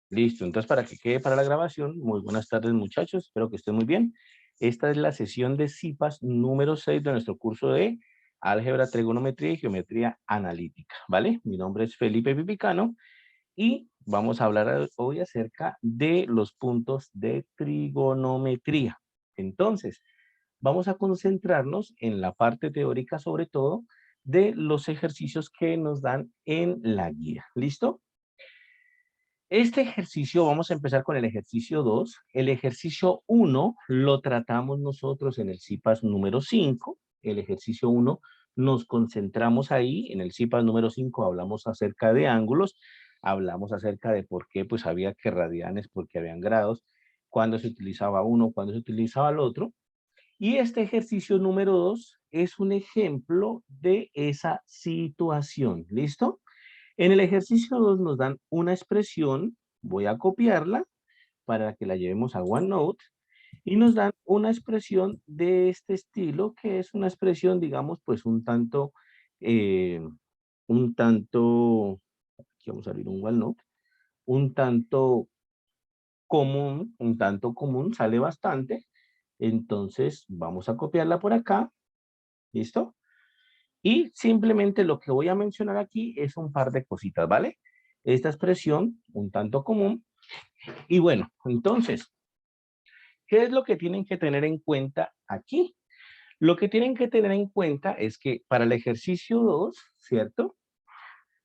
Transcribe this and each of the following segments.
Listo, entonces para que quede para la grabación, muy buenas tardes muchachos, espero que estén muy bien. Esta es la sesión de CIPAS número 6 de nuestro curso de Álgebra, Trigonometría y Geometría Analítica, ¿vale? Mi nombre es Felipe Pipicano y vamos a hablar hoy acerca de los puntos de trigonometría. Entonces, vamos a concentrarnos en la parte teórica sobre todo de los ejercicios que nos dan en la guía, ¿listo? Este ejercicio, vamos a empezar con el ejercicio 2. El ejercicio 1 lo tratamos nosotros en el CIPAS número 5. El ejercicio 1 nos concentramos ahí. En el CIPAS número 5 hablamos acerca de ángulos, hablamos acerca de por qué pues había que radianes, porque habían grados, cuándo se utilizaba uno, cuándo se utilizaba el otro. Y este ejercicio número 2 es un ejemplo de esa situación. ¿Listo? En el ejercicio 2 nos dan una expresión, voy a copiarla para que la llevemos a OneNote, y nos dan una expresión de este estilo, que es una expresión, digamos, pues eh, un tanto, aquí vamos a abrir un OneNote, un tanto un tanto común, sale bastante, entonces vamos a copiarla por acá, ¿listo? Y simplemente lo que voy a mencionar aquí es un par de cositas, ¿vale? Esta expresión, un tanto común. Y bueno, entonces, ¿qué es lo que tienen que tener en cuenta aquí? Lo que tienen que tener en cuenta es que para el ejercicio 2, ¿cierto?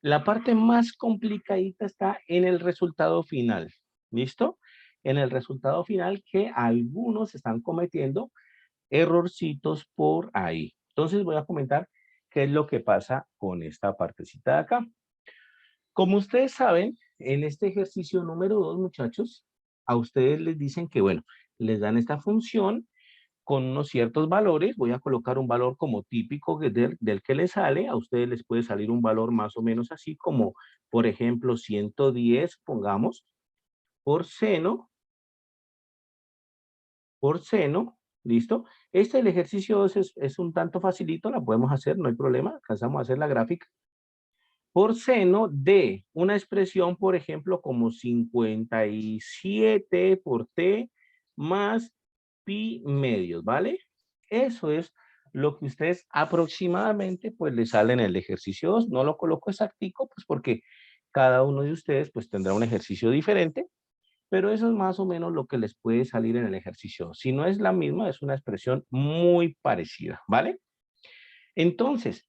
La parte más complicadita está en el resultado final, ¿listo? En el resultado final que algunos están cometiendo errorcitos por ahí. Entonces voy a comentar qué es lo que pasa con esta partecita de acá. Como ustedes saben, en este ejercicio número 2, muchachos, a ustedes les dicen que, bueno, les dan esta función con unos ciertos valores. Voy a colocar un valor como típico del que les sale. A ustedes les puede salir un valor más o menos así como, por ejemplo, 110, pongamos, por seno, ¿listo? El ejercicio 2 es un tanto facilito, la podemos hacer, no hay problema, alcanzamos a hacer la gráfica. Por seno de una expresión, por ejemplo, como 57 por t más pi medios, ¿vale? Eso es lo que ustedes aproximadamente pues les sale en el ejercicio 2. No lo coloco exactico, pues porque cada uno de ustedes pues tendrá un ejercicio diferente, pero eso es más o menos lo que les puede salir en el ejercicio 2. Si no es la misma, es una expresión muy parecida, ¿vale? Entonces,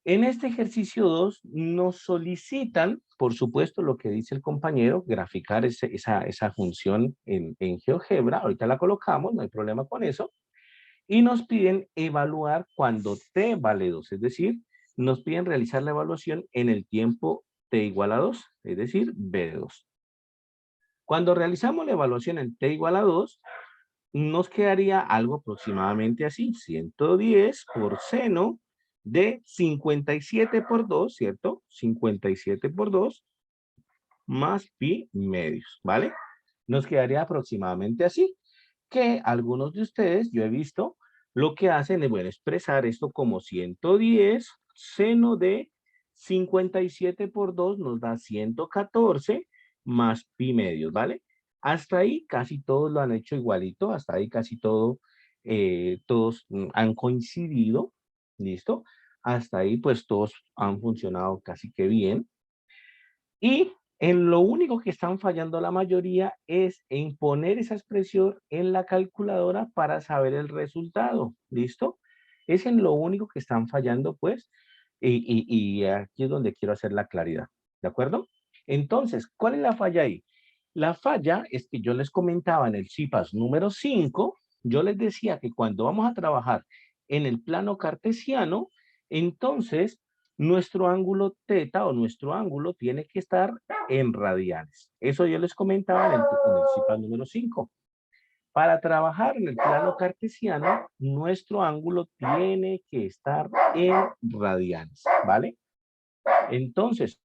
en este ejercicio 2 nos solicitan, por supuesto, lo que dice el compañero, graficar esa función en GeoGebra. Ahorita la colocamos, no hay problema con eso. Y nos piden evaluar cuando t vale 2, es decir, nos piden realizar la evaluación en el tiempo t igual a 2, es decir, b de 2. Cuando realizamos la evaluación en t igual a 2, nos quedaría algo aproximadamente así, 110 por seno de 57 por 2, ¿cierto? 57 por 2 más pi medios, ¿vale? Nos quedaría aproximadamente así, que algunos de ustedes, yo he visto, lo que hacen es, bueno, expresar esto como 110 seno de 57 por 2 nos da 114 más pi medios, ¿vale? Hasta ahí casi todos lo han hecho igualito, hasta ahí casi todos han coincidido, ¿listo? Hasta ahí pues todos han funcionado casi que bien. Y en lo único que están fallando la mayoría es en poner esa expresión en la calculadora para saber el resultado, ¿listo? Es en lo único que están fallando, pues, y aquí es donde quiero hacer la claridad, ¿de acuerdo? Entonces, ¿cuál es la falla ahí? La falla es que yo les comentaba en el CIPAS número 5, yo les decía que cuando vamos a trabajar en el plano cartesiano, entonces nuestro ángulo teta o nuestro ángulo tiene que estar en radianes. Eso yo les comentaba en el CIPAS número 5. Para trabajar en el plano cartesiano, nuestro ángulo tiene que estar en radianes, ¿vale? Entonces,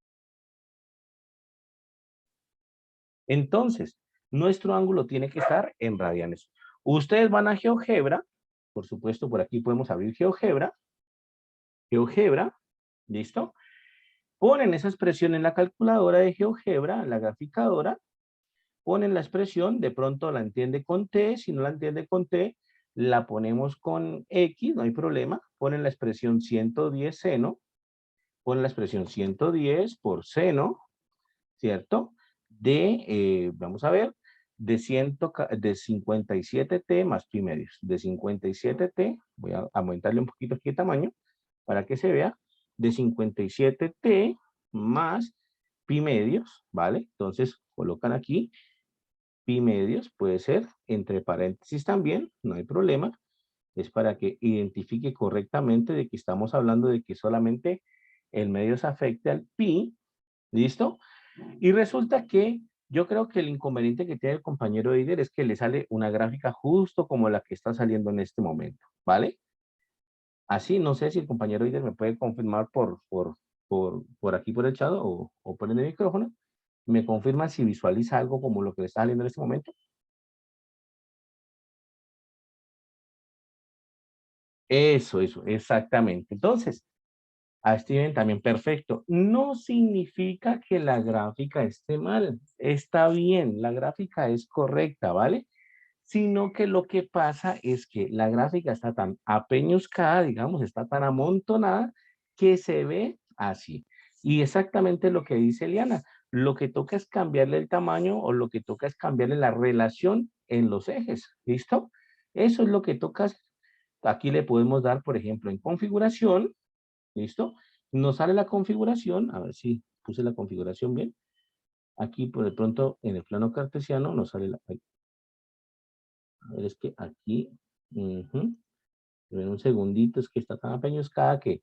entonces, nuestro ángulo tiene que estar en radianes. Ustedes van a GeoGebra, por supuesto, por aquí podemos abrir GeoGebra, ¿listo? Ponen esa expresión en la calculadora de GeoGebra, en la graficadora, ponen la expresión, de pronto la entiende con T, si no la entiende con T, la ponemos con X, no hay problema, ponen la expresión 110 seno, ponen la expresión 110 por seno, ¿cierto? Vamos a ver, de 57t más pi medios. De 57t, voy a aumentarle un poquito aquí de tamaño para que se vea, de 57t más pi medios, ¿vale? Entonces colocan aquí pi medios, puede ser entre paréntesis también, no hay problema. Es para que identifique correctamente de que estamos hablando de que solamente el medio se afecte al pi, ¿listo? Y resulta que yo creo que el inconveniente que tiene el compañero Eider es que le sale una gráfica justo como la que está saliendo en este momento, ¿vale? Así, no sé si el compañero Eider me puede confirmar por aquí por el chat o por el micrófono. ¿Me confirma si visualiza algo como lo que le está saliendo en este momento? Eso, exactamente. Entonces, a Steven también, perfecto. No significa que la gráfica esté mal. Está bien, la gráfica es correcta, ¿vale? Sino que lo que pasa es que la gráfica está tan apeñuscada, digamos, está tan amontonada que se ve así. Y exactamente lo que dice Eliana, lo que toca es cambiarle el tamaño o lo que toca es cambiarle la relación en los ejes, ¿listo? Eso es lo que toca hacer. Aquí le podemos dar, por ejemplo, en configuración, ¿listo? Nos sale la configuración, a ver si puse la configuración bien. Aquí, por de pronto, en el plano cartesiano nos sale la... A ver, es que aquí... En un segundito, es que está tan apeñuscada que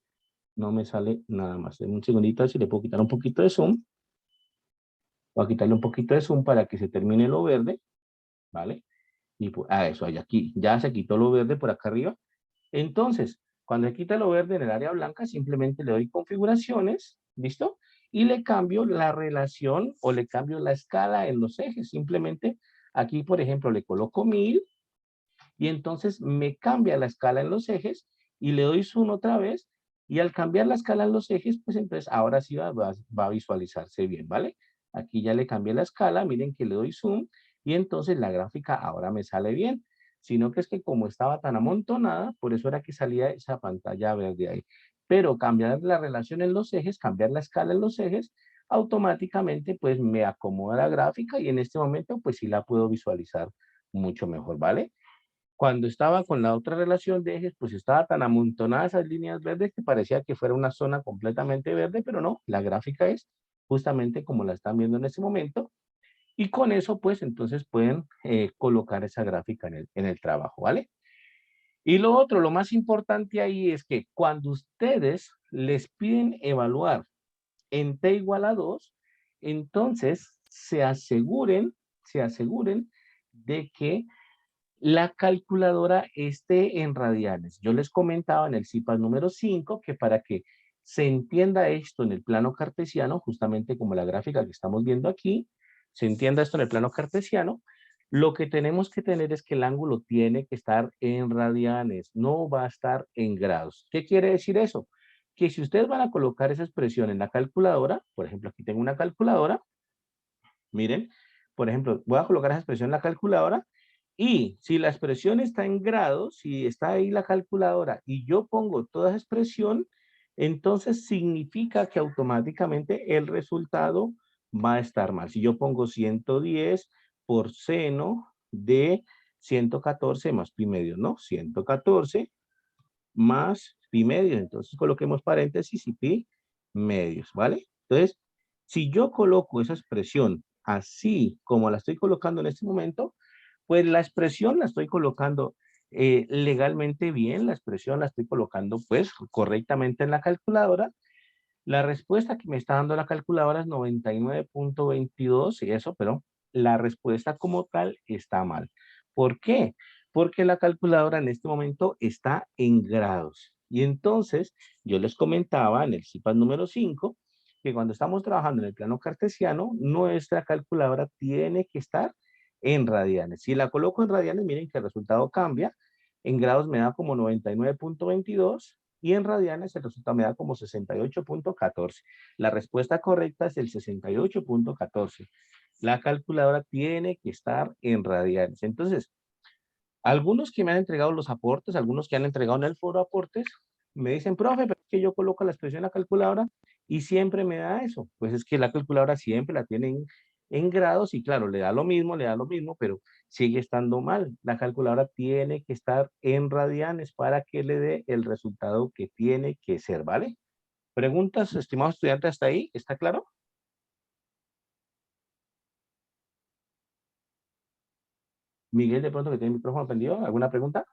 no me sale nada más. En un segundito, si le puedo quitar un poquito de zoom. Voy a quitarle un poquito de zoom para que se termine lo verde, ¿vale? Y pues, eso, hay aquí. Ya se quitó lo verde por acá arriba. Entonces, cuando se quita lo verde en el área blanca, simplemente le doy configuraciones, ¿listo? Y le cambio la relación o le cambio la escala en los ejes. Simplemente aquí, por ejemplo, le coloco 1000 y entonces me cambia la escala en los ejes y le doy zoom otra vez y al cambiar la escala en los ejes, pues entonces ahora sí va a visualizarse bien, ¿vale? Aquí ya le cambié la escala, miren que le doy zoom y entonces la gráfica ahora me sale bien, sino que es que como estaba tan amontonada, por eso era que salía esa pantalla verde ahí. Pero cambiar la relación en los ejes, cambiar la escala en los ejes, automáticamente pues me acomoda la gráfica y en este momento pues sí la puedo visualizar mucho mejor, ¿vale? Cuando estaba con la otra relación de ejes, pues estaba tan amontonada esas líneas verdes que parecía que fuera una zona completamente verde, pero no, la gráfica es justamente como la están viendo en este momento. Y con eso, pues entonces pueden colocar esa gráfica en el trabajo, ¿vale? Y lo otro, lo más importante ahí es que cuando ustedes les piden evaluar en t igual a 2, entonces se aseguren de que la calculadora esté en radianes. Yo les comentaba en el CIPAS número 5 que para que se entienda esto en el plano cartesiano, justamente como la gráfica que estamos viendo aquí, se entienda esto en el plano cartesiano, lo que tenemos que tener es que el ángulo tiene que estar en radianes, no va a estar en grados. ¿Qué quiere decir eso? Que si ustedes van a colocar esa expresión en la calculadora, por ejemplo, aquí tengo una calculadora, miren, por ejemplo, voy a colocar esa expresión en la calculadora y si la expresión está en grados, si está ahí la calculadora y yo pongo toda esa expresión, entonces significa que automáticamente el resultado va a estar mal. Si yo pongo 110 por seno de 114 más pi medio, ¿no? 114 más pi medio. Entonces coloquemos paréntesis y pi medios, ¿vale? Entonces, si yo coloco esa expresión así como la estoy colocando en este momento, pues la expresión la estoy colocando legalmente bien, la expresión la estoy colocando pues correctamente en la calculadora. La respuesta que me está dando la calculadora es 99.22 y eso, pero la respuesta como tal está mal. ¿Por qué? Porque la calculadora en este momento está en grados. Y entonces yo les comentaba en el CIPAS número 5 que cuando estamos trabajando en el plano cartesiano, nuestra calculadora tiene que estar en radianes. Si la coloco en radianes, miren que el resultado cambia. En grados me da como 99.22 y en radianes el resultado me da como 68.14. La respuesta correcta es el 68.14. La calculadora tiene que estar en radianes. Entonces, algunos que me han entregado los aportes, algunos que han entregado en el foro aportes, me dicen, profe, pero es que yo coloco la expresión en la calculadora y siempre me da eso. Pues es que la calculadora siempre la tienen en grados y claro, le da lo mismo, pero sigue estando mal. La calculadora tiene que estar en radianes para que le dé el resultado que tiene que ser, ¿vale? Preguntas, estimados estudiantes, hasta ahí, ¿está claro? Miguel, de pronto que tiene el micrófono prendido, ¿alguna pregunta?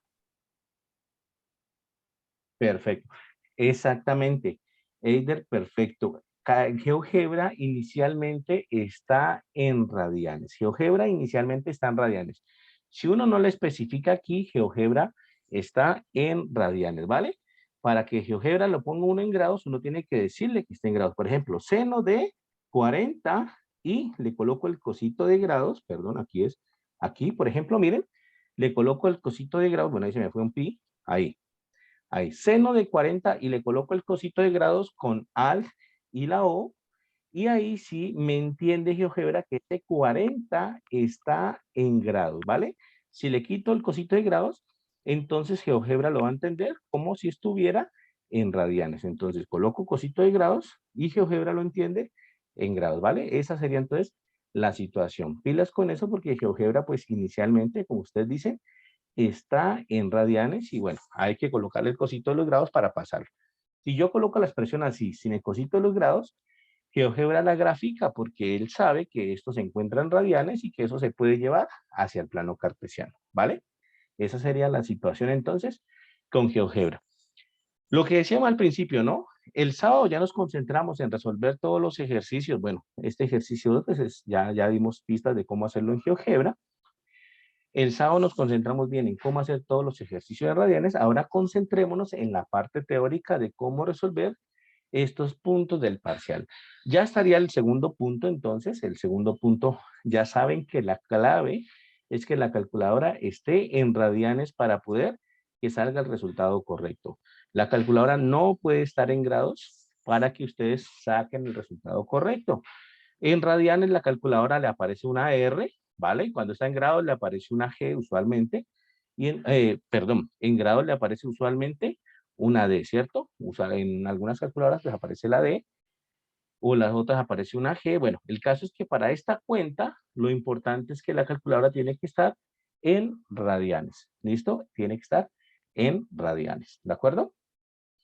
Perfecto. Exactamente. Eider, perfecto. GeoGebra inicialmente está en radianes. GeoGebra inicialmente está en radianes. Si uno no le especifica aquí, GeoGebra está en radianes, ¿vale? Para que GeoGebra lo ponga uno en grados, uno tiene que decirle que está en grados. Por ejemplo, seno de 40 y le coloco el cosito de grados, perdón, aquí es, aquí, por ejemplo, miren, le coloco el cosito de grados, bueno, ahí se me fue un pi, ahí. Ahí, seno de 40 y le coloco el cosito de grados con al y la o. Y ahí sí me entiende GeoGebra que este 40 está en grados, ¿vale? Si le quito el cosito de grados, entonces GeoGebra lo va a entender como si estuviera en radianes. Entonces coloco cosito de grados y GeoGebra lo entiende en grados, ¿vale? Esa sería entonces la situación. Pilas con eso porque GeoGebra pues inicialmente, como ustedes dicen, está en radianes y bueno, hay que colocarle el cosito de los grados para pasarlo. Si yo coloco la expresión así, sin el cosito de los grados, GeoGebra la grafica porque él sabe que esto se encuentra en radianes y que eso se puede llevar hacia el plano cartesiano, ¿vale? Esa sería la situación entonces con GeoGebra. Lo que decíamos al principio, ¿no? El sábado ya nos concentramos en resolver todos los ejercicios. Bueno, este ejercicio pues ya dimos pistas de cómo hacerlo en GeoGebra. El sábado nos concentramos bien en cómo hacer todos los ejercicios de radianes. Ahora concentrémonos en la parte teórica de cómo resolver estos puntos del parcial. Ya estaría el segundo punto, entonces, el segundo punto, ya saben que la clave es que la calculadora esté en radianes para poder que salga el resultado correcto. La calculadora no puede estar en grados para que ustedes saquen el resultado correcto. En radianes la calculadora le aparece una R, ¿vale? Cuando está en grados le aparece una G usualmente. Y perdón, en grados le aparece usualmente una D, ¿cierto? En algunas calculadoras les aparece la D o las otras aparece una G. Bueno, el caso es que para esta cuenta lo importante es que la calculadora tiene que estar en radianes. ¿Listo? Tiene que estar en radianes. ¿De acuerdo?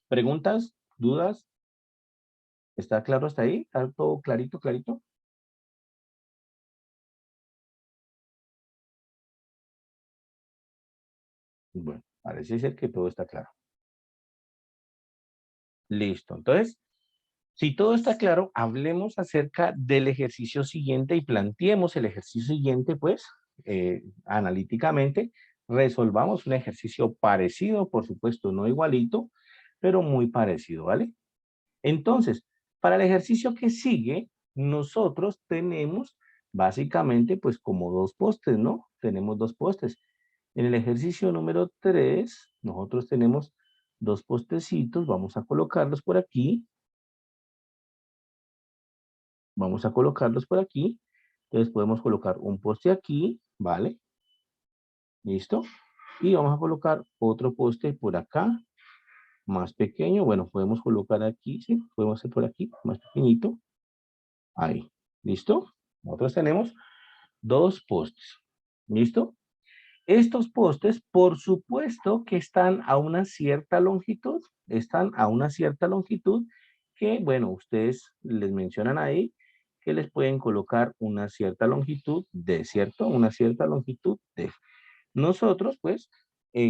¿Preguntas? ¿Dudas? ¿Está claro hasta ahí? ¿Está todo clarito, clarito? Bueno, parece ser que todo está claro. Listo. Entonces, si todo está claro, hablemos acerca del ejercicio siguiente y planteemos el ejercicio siguiente, pues, analíticamente, resolvamos un ejercicio parecido, por supuesto, no igualito, pero muy parecido, ¿vale? Entonces, para el ejercicio que sigue, nosotros tenemos básicamente, pues, como dos postes, ¿no? Tenemos dos postes. En el ejercicio número 3, nosotros tenemos dos postecitos, vamos a colocarlos por aquí. Vamos a colocarlos por aquí. Entonces podemos colocar un poste aquí, ¿vale? ¿Listo? Y vamos a colocar otro poste por acá, más pequeño. Bueno, podemos colocar aquí, ¿sí? Podemos hacer por aquí, más pequeñito. Ahí. ¿Listo? Nosotros tenemos dos postes. ¿Listo? Estos postes, por supuesto que están a una cierta longitud. Están a una cierta longitud que, bueno, ustedes les mencionan ahí que les pueden colocar una cierta longitud de, ¿cierto? Una cierta longitud de. Nosotros, pues,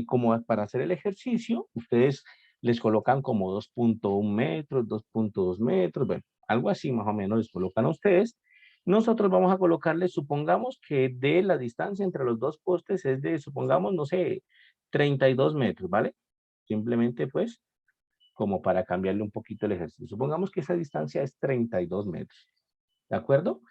como para hacer el ejercicio, ustedes les colocan como 2.1 metros, 2.2 metros, bueno, algo así más o menos les colocan a ustedes. Nosotros vamos a colocarles, supongamos que de la distancia entre los dos postes es de, supongamos, no sé, 32 metros, ¿vale? Simplemente, pues, como para cambiarle un poquito el ejercicio. Supongamos que esa distancia es 32 metros, ¿de acuerdo?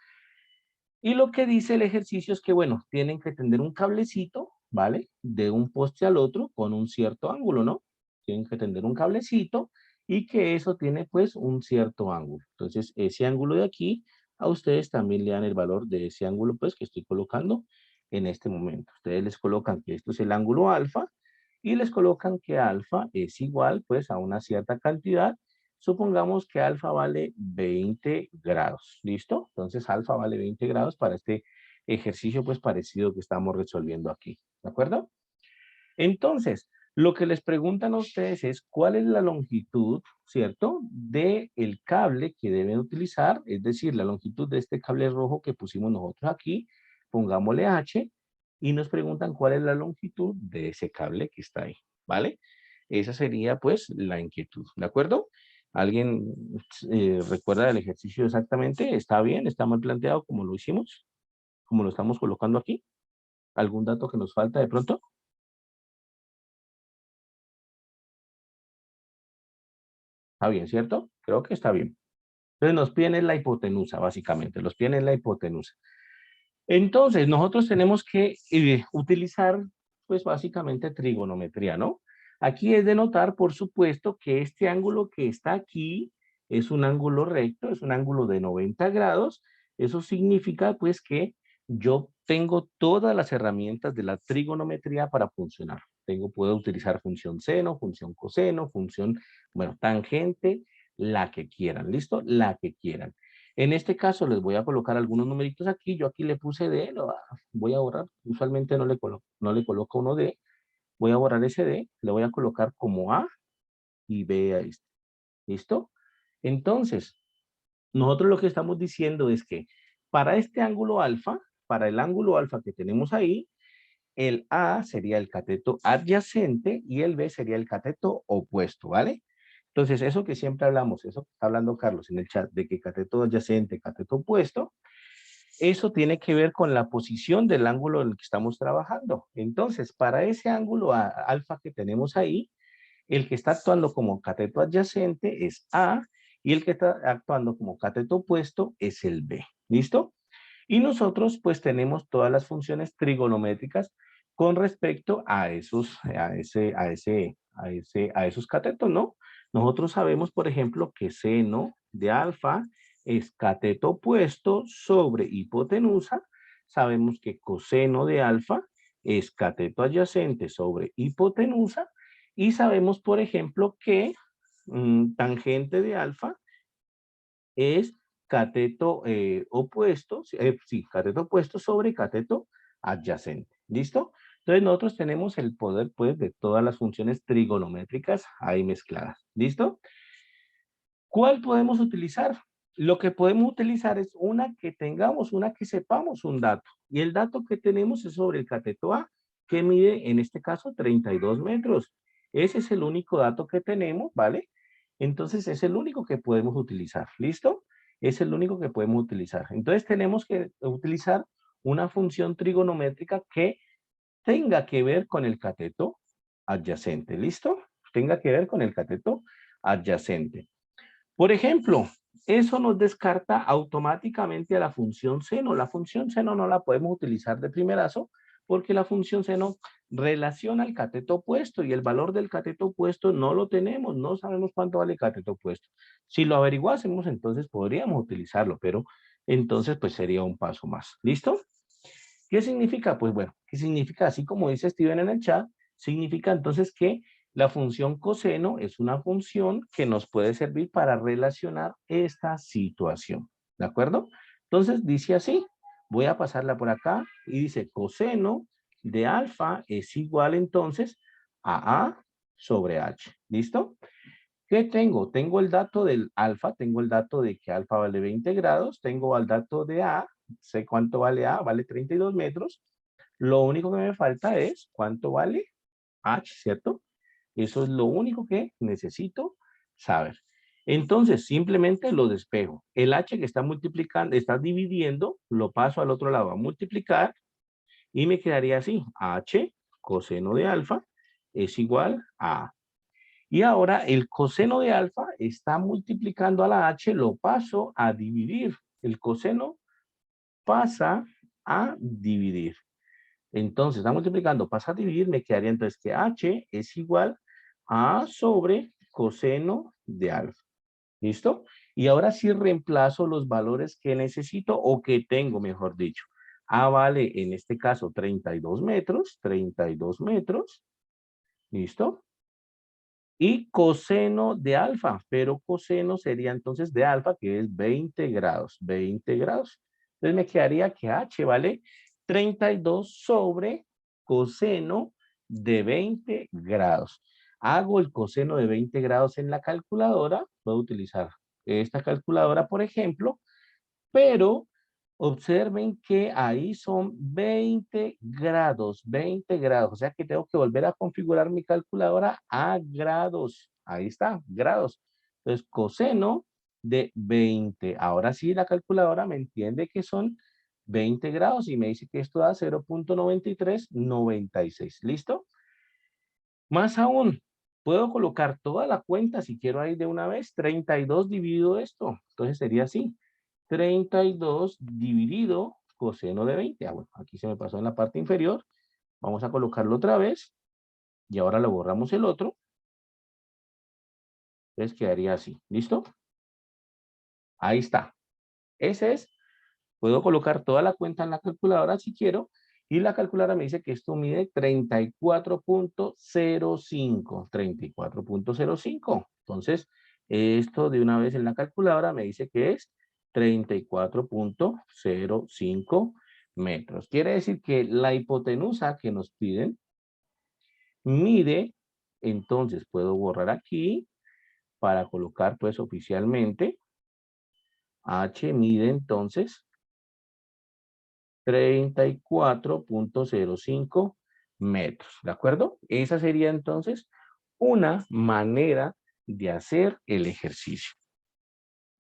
Y lo que dice el ejercicio es que, bueno, tienen que tender un cablecito, ¿vale? De un poste al otro con un cierto ángulo, ¿no? Tienen que tender un cablecito y que eso tiene, pues, un cierto ángulo. Entonces, ese ángulo de aquí a ustedes también le dan el valor de ese ángulo, pues, que estoy colocando en este momento. Ustedes les colocan que esto es el ángulo alfa y les colocan que alfa es igual, pues, a una cierta cantidad. Supongamos que alfa vale 20 grados, ¿listo? Entonces, alfa vale 20 grados para este ejercicio, pues, parecido que estamos resolviendo aquí, ¿de acuerdo? Entonces, lo que les preguntan a ustedes es cuál es la longitud, ¿cierto? De el cable que deben utilizar, es decir, la longitud de este cable rojo que pusimos nosotros aquí, pongámosle H, y nos preguntan cuál es la longitud de ese cable que está ahí, ¿vale? Esa sería pues la inquietud, ¿de acuerdo? ¿Alguien recuerda el ejercicio exactamente? ¿Está bien? ¿Está mal planteado como lo hicimos? ¿Como lo estamos colocando aquí? ¿Algún dato que nos falta de pronto? Está bien, ¿cierto? Creo que está bien. Entonces nos piden es la hipotenusa, básicamente. Los piden es la hipotenusa. Entonces, nosotros tenemos que utilizar, pues básicamente trigonometría, ¿no? Aquí es de notar, por supuesto, que este ángulo que está aquí es un ángulo recto, es un ángulo de 90 grados. Eso significa, pues, que yo tengo todas las herramientas de la trigonometría para funcionar. Puedo utilizar función seno, función coseno, función, bueno, tangente, la que quieran, ¿listo? La que quieran. En este caso les voy a colocar algunos numeritos aquí. Yo aquí le puse D, voy a borrar. Usualmente no le coloco uno D. Voy a borrar ese D. Le voy a colocar como A y B a este. ¿Listo? Entonces, nosotros lo que estamos diciendo es que para este ángulo alfa, para el ángulo alfa que tenemos ahí, el A sería el cateto adyacente y el B sería el cateto opuesto, ¿vale? Entonces, eso que siempre hablamos, eso que está hablando Carlos en el chat, de que cateto adyacente, cateto opuesto, eso tiene que ver con la posición del ángulo en el que estamos trabajando. Entonces, para ese ángulo alfa que tenemos ahí, el que está actuando como cateto adyacente es A y el que está actuando como cateto opuesto es el B. ¿Listo? Y nosotros pues tenemos todas las funciones trigonométricas con respecto a esos catetos, ¿no? Nosotros sabemos, por ejemplo, que seno de alfa es cateto opuesto sobre hipotenusa. Sabemos que coseno de alfa es cateto adyacente sobre hipotenusa. Y sabemos, por ejemplo, que tangente de alfa es cateto opuesto, sí, cateto opuesto sobre cateto adyacente. ¿Listo? Entonces nosotros tenemos el poder, pues, de todas las funciones trigonométricas ahí mezcladas. ¿Listo? ¿Cuál podemos utilizar? Lo que podemos utilizar es una que tengamos, una que sepamos un dato. Y el dato que tenemos es sobre el cateto A, que mide, en este caso, 32 metros. Ese es el único dato que tenemos, ¿vale? Entonces, es el único que podemos utilizar. ¿Listo? Es el único que podemos utilizar. Entonces, tenemos que utilizar una función trigonométrica que tenga que ver con el cateto adyacente. ¿Listo? Tenga que ver con el cateto adyacente. Por ejemplo, eso nos descarta automáticamente a la función seno. La función seno no la podemos utilizar de primerazo porque la función seno relaciona el cateto opuesto y el valor del cateto opuesto no lo tenemos, no sabemos cuánto vale el cateto opuesto. Si lo averiguásemos, entonces podríamos utilizarlo, pero entonces pues sería un paso más. ¿Listo? ¿Qué significa? Pues bueno, ¿qué significa? Así como dice Steven en el chat, significa entonces que la función coseno es una función que nos puede servir para relacionar esta situación. ¿De acuerdo? Entonces dice así, voy a pasarla por acá y dice coseno de alfa es igual entonces a sobre H. ¿Listo? ¿Qué tengo? Tengo el dato del alfa, tengo el dato de que alfa vale 20 grados, tengo el dato de A, sé cuánto vale A, vale 32 metros. Lo único que me falta es cuánto vale H, ¿cierto? Eso es lo único que necesito saber. Entonces, simplemente lo despejo. El H que está multiplicando, está dividiendo, lo paso al otro lado a multiplicar y me quedaría así. H coseno de alfa es igual a A. Y ahora el coseno de alfa está multiplicando a la H, lo paso a dividir. El coseno pasa a dividir. Entonces, está multiplicando, pasa a dividir, me quedaría entonces que H es igual a sobre coseno de alfa. ¿Listo? Y ahora sí reemplazo los valores que necesito o que tengo, mejor dicho. A vale, en este caso, 32 metros, 32 metros. ¿Listo? Y coseno de alfa, pero coseno sería entonces de alfa, que es 20 grados, 20 grados. Entonces me quedaría que H vale 32 sobre coseno de 20 grados. Hago el coseno de 20 grados en la calculadora, puedo utilizar esta calculadora, por ejemplo, pero observen que ahí son 20 grados, 20 grados. O sea que tengo que volver a configurar mi calculadora a grados. Ahí está, grados. Entonces, coseno de 20. Ahora sí, la calculadora me entiende que son 20 grados y me dice que esto da 0.9396. ¿Listo? Más aún, puedo colocar toda la cuenta si quiero ahí de una vez. 32 dividido esto. Entonces sería así. 32 dividido coseno de 20. Ah, bueno, aquí se me pasó en la parte inferior. Vamos a colocarlo otra vez. Y ahora le borramos el otro. Entonces quedaría así. ¿Listo? Ahí está. Ese es. Puedo colocar toda la cuenta en la calculadora si quiero. Y la calculadora me dice que esto mide 34.05. 34.05. Entonces, esto de una vez en la calculadora me dice que es 34.05 metros. Quiere decir que la hipotenusa que nos piden mide, entonces puedo borrar aquí para colocar pues oficialmente, H mide entonces 34.05 metros, ¿de acuerdo? Esa sería entonces una manera de hacer el ejercicio.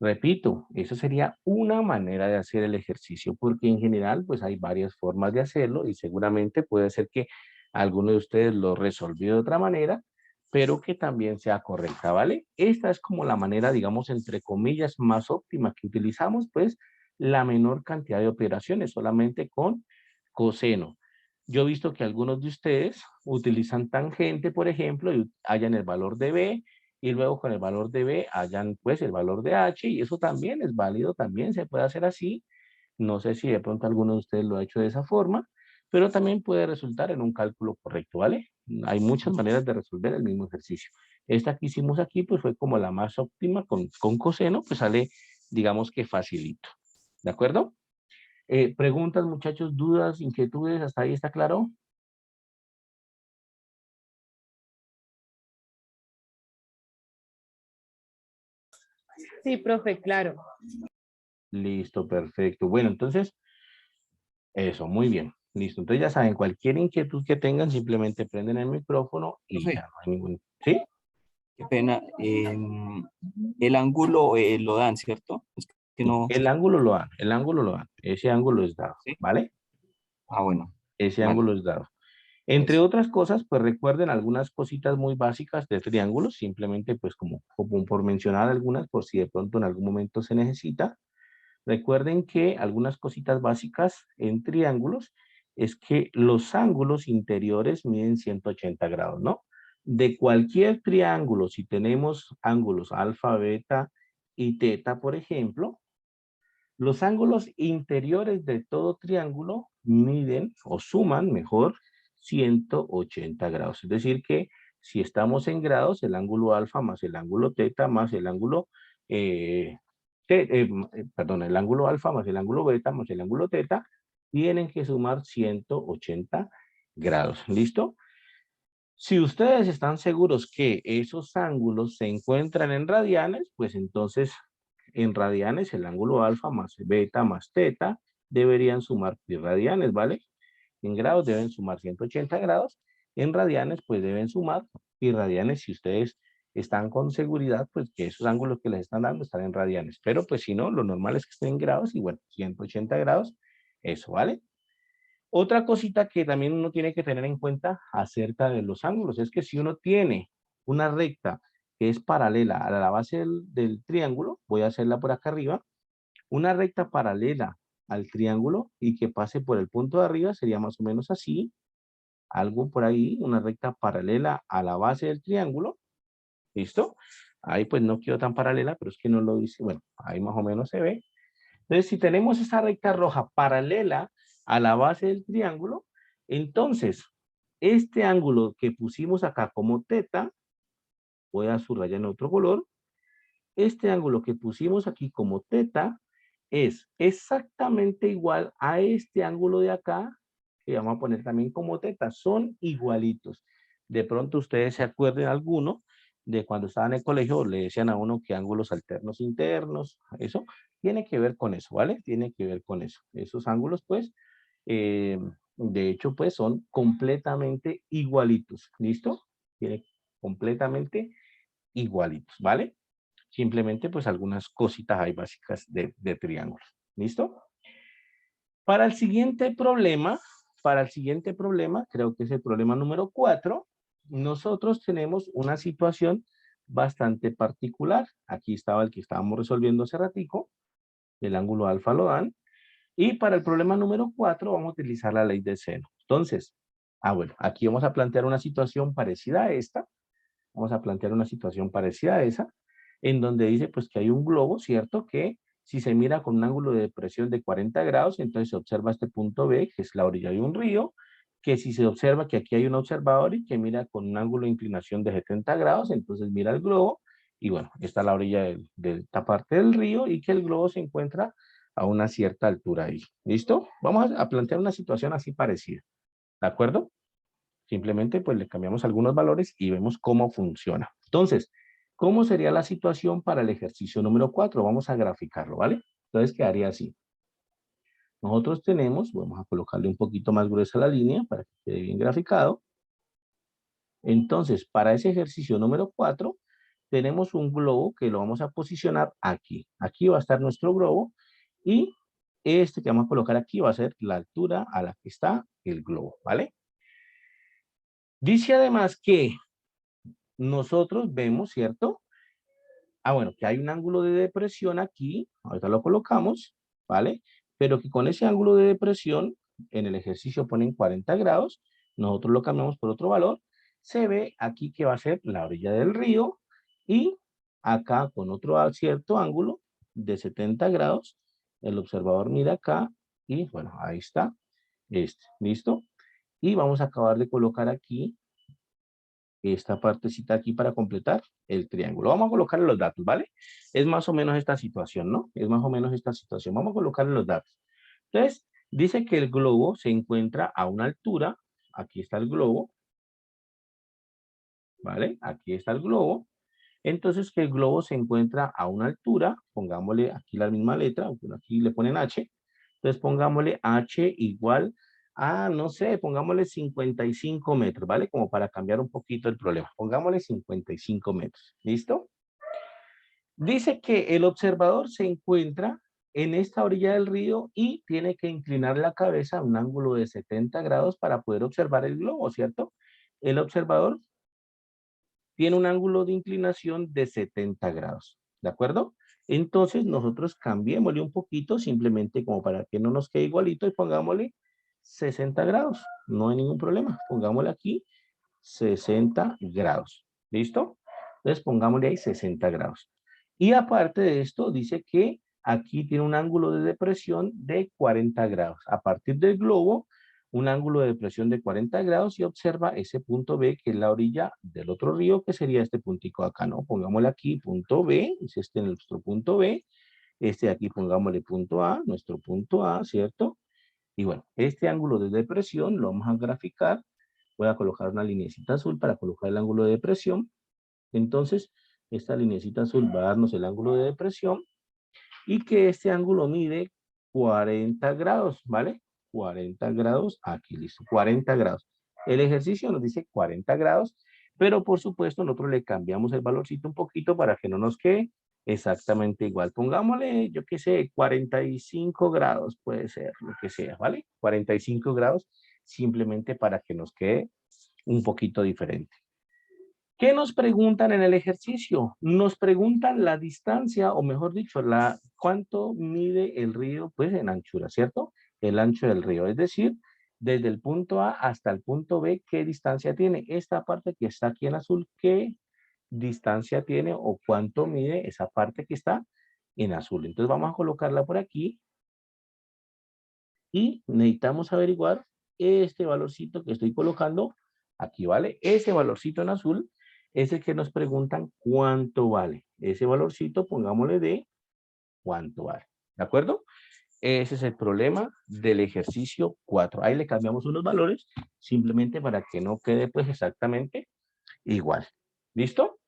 Repito, eso sería una manera de hacer el ejercicio, porque en general pues hay varias formas de hacerlo y seguramente puede ser que alguno de ustedes lo resolvió de otra manera, pero que también sea correcta, ¿vale? Esta es como la manera, digamos, entre comillas, más óptima que utilizamos, pues la menor cantidad de operaciones, solamente con coseno. Yo he visto que algunos de ustedes utilizan tangente, por ejemplo, y hallan el valor de B, y luego con el valor de B hallan pues el valor de H, y eso también es válido, también se puede hacer así. No sé si de pronto alguno de ustedes lo ha hecho de esa forma, pero también puede resultar en un cálculo correcto, ¿vale? Hay muchas maneras de resolver el mismo ejercicio. Esta que hicimos aquí pues fue como la más óptima con coseno, pues sale digamos que facilito. ¿De acuerdo? Preguntas, muchachos, dudas, inquietudes, ¿hasta ahí está claro? Sí, profe, claro. Listo, perfecto. Bueno, entonces, eso, muy bien. Listo. Entonces ya saben, cualquier inquietud que tengan, simplemente prenden el micrófono y ya Profe, no hay ningún... ¿Sí? qué pena. El ángulo lo dan, ¿cierto? Es que Sí, no. el ángulo lo dan, el ángulo lo dan. Ese ángulo es dado, ¿Sí? ¿vale? Ah, bueno. Ese Vale. ángulo es dado. Entre Eso. otras cosas, pues recuerden algunas cositas muy básicas de triángulos, simplemente pues como por mencionar algunas, por si de pronto en algún momento se necesita. Recuerden que algunas cositas básicas en triángulos es que los ángulos interiores miden 180 grados, ¿no? De cualquier triángulo, si tenemos ángulos alfa, beta y teta, por ejemplo, los ángulos interiores de todo triángulo miden o suman, mejor, 180 grados. Es decir que si estamos en grados, el ángulo alfa más el ángulo teta más el ángulo eh, perdón, el ángulo alfa más el ángulo beta más el ángulo teta tienen que sumar 180 grados. ¿Listo? Si ustedes están seguros que esos ángulos se encuentran en radianes, pues entonces en radianes el ángulo alfa más beta más teta deberían sumar pi radianes, ¿vale? En grados deben sumar 180 grados, en radianes pues deben sumar pi radianes si ustedes están con seguridad pues que esos ángulos que les están dando están en radianes, pero pues si no, lo normal es que estén en grados y bueno, 180 grados, eso, ¿vale? Otra cosita que también uno tiene que tener en cuenta acerca de los ángulos es que si uno tiene una recta que es paralela a la base del triángulo, voy a hacerla por acá arriba, una recta paralela al triángulo y que pase por el punto de arriba sería más o menos así, algo por ahí, una recta paralela a la base del triángulo, ¿listo? Ahí pues no quedó tan paralela, pero es que no lo dice. Bueno, ahí más o menos se ve. Entonces, si tenemos esa recta roja paralela a la base del triángulo, entonces, este ángulo que pusimos acá como teta, voy a subrayar en otro color, este ángulo que pusimos aquí como teta es exactamente igual a este ángulo de acá, que vamos a poner también como teta, son igualitos. De pronto ustedes se acuerden alguno de cuando estaban en el colegio, le decían a uno que ángulos alternos internos, eso tiene que ver con eso, ¿vale? Tiene que ver con eso. Esos ángulos, pues, eh, de hecho, pues son completamente igualitos, ¿listo? Tiene completamente igualitos, ¿vale? Simplemente pues algunas cositas ahí básicas de triángulos. ¿Listo? Para el siguiente problema, creo que es el problema número 4, nosotros tenemos una situación bastante particular. Aquí estaba el que estábamos resolviendo hace ratico, el ángulo alfa lo dan. Y para el problema número 4 vamos a utilizar la ley de seno. Entonces, bueno, aquí vamos a plantear una situación parecida a esta. Vamos a plantear una situación parecida a esa, en donde dice pues que hay un globo, ¿cierto? Que si se mira con un ángulo de depresión de 40 grados, entonces se observa este punto B, que es la orilla de un río, que si se observa que aquí hay un observador y que mira con un ángulo de inclinación de 70 grados, entonces mira el globo, y bueno, está la orilla de esta parte del río y que el globo se encuentra a una cierta altura ahí. ¿Listo? Vamos a plantear una situación así parecida. ¿De acuerdo? Simplemente pues le cambiamos algunos valores y vemos cómo funciona. Entonces, ¿cómo sería la situación para el ejercicio número 4? Vamos a graficarlo, ¿vale? Entonces quedaría así. Nosotros tenemos, vamos a colocarle un poquito más gruesa la línea para que quede bien graficado. Entonces, para ese ejercicio número 4, tenemos un globo que lo vamos a posicionar aquí. Aquí va a estar nuestro globo y este que vamos a colocar aquí va a ser la altura a la que está el globo, ¿vale? Dice además que nosotros vemos, ¿cierto? Bueno, que hay un ángulo de depresión aquí, ahorita lo colocamos, ¿vale? Pero que con ese ángulo de depresión, en el ejercicio ponen 40 grados, nosotros lo cambiamos por otro valor, se ve aquí que va a ser la orilla del río y acá con otro cierto ángulo de 70 grados, el observador mira acá y bueno, ahí está, ¿listo? Y vamos a acabar de colocar aquí esta partecita aquí para completar el triángulo. Vamos a colocarle los datos, ¿vale? Es más o menos esta situación, ¿no? Es más o menos esta situación. Vamos a colocarle los datos. Entonces, dice que el globo se encuentra a una altura. Aquí está el globo. ¿Vale? Aquí está el globo. Entonces, que el globo se encuentra a una altura. Pongámosle aquí la misma letra. Aquí le ponen H. Entonces, pongámosle H igual a, no sé, pongámosle 55 metros, ¿vale? Como para cambiar un poquito el problema. Pongámosle 55 metros. ¿Listo? Dice que el observador se encuentra en esta orilla del río y tiene que inclinar la cabeza a un ángulo de 70 grados para poder observar el globo, ¿cierto? El observador tiene un ángulo de inclinación de 70 grados, ¿de acuerdo? Entonces nosotros cambiémosle un poquito, simplemente como para que no nos quede igualito, y pongámosle 60 grados, no hay ningún problema, pongámosle aquí 60 grados, ¿listo? Entonces pongámosle ahí 60 grados. Y aparte de esto, dice que aquí tiene un ángulo de depresión de 40 grados. A partir del globo, un ángulo de depresión de 40 grados y observa ese punto B, que es la orilla del otro río, que sería este puntico acá, ¿no? Pongámosle aquí punto B, es este nuestro punto B. Este de aquí pongámosle punto A, nuestro punto A, ¿cierto? Y bueno, este ángulo de depresión lo vamos a graficar. Voy a colocar una linecita azul para colocar el ángulo de depresión. Entonces, esta linecita azul va a darnos el ángulo de depresión y que este ángulo mide 40 grados, ¿vale? 40 grados, aquí listo, 40 grados. El ejercicio nos dice 40 grados, pero por supuesto nosotros le cambiamos el valorcito un poquito para que no nos quede exactamente igual. Pongámosle, yo qué sé, 45 grados puede ser, lo que sea, ¿vale? 45 grados simplemente para que nos quede un poquito diferente. ¿Qué nos preguntan en el ejercicio? Nos preguntan la distancia, o mejor dicho, cuánto mide el río, pues en anchura, ¿cierto? El ancho del río, es decir, desde el punto A hasta el punto B, ¿qué distancia tiene? Esta parte que está aquí en azul, ¿qué distancia tiene o cuánto mide esa parte que está en azul. Entonces vamos a colocarla por aquí y necesitamos averiguar este valorcito que estoy colocando aquí, ¿vale? Ese valorcito en azul es el que nos preguntan cuánto vale. Ese valorcito pongámosle de cuánto vale, ¿de acuerdo? Ese es el problema del ejercicio 4. Ahí le cambiamos unos valores simplemente para que no quede pues exactamente igual. ¿Listo?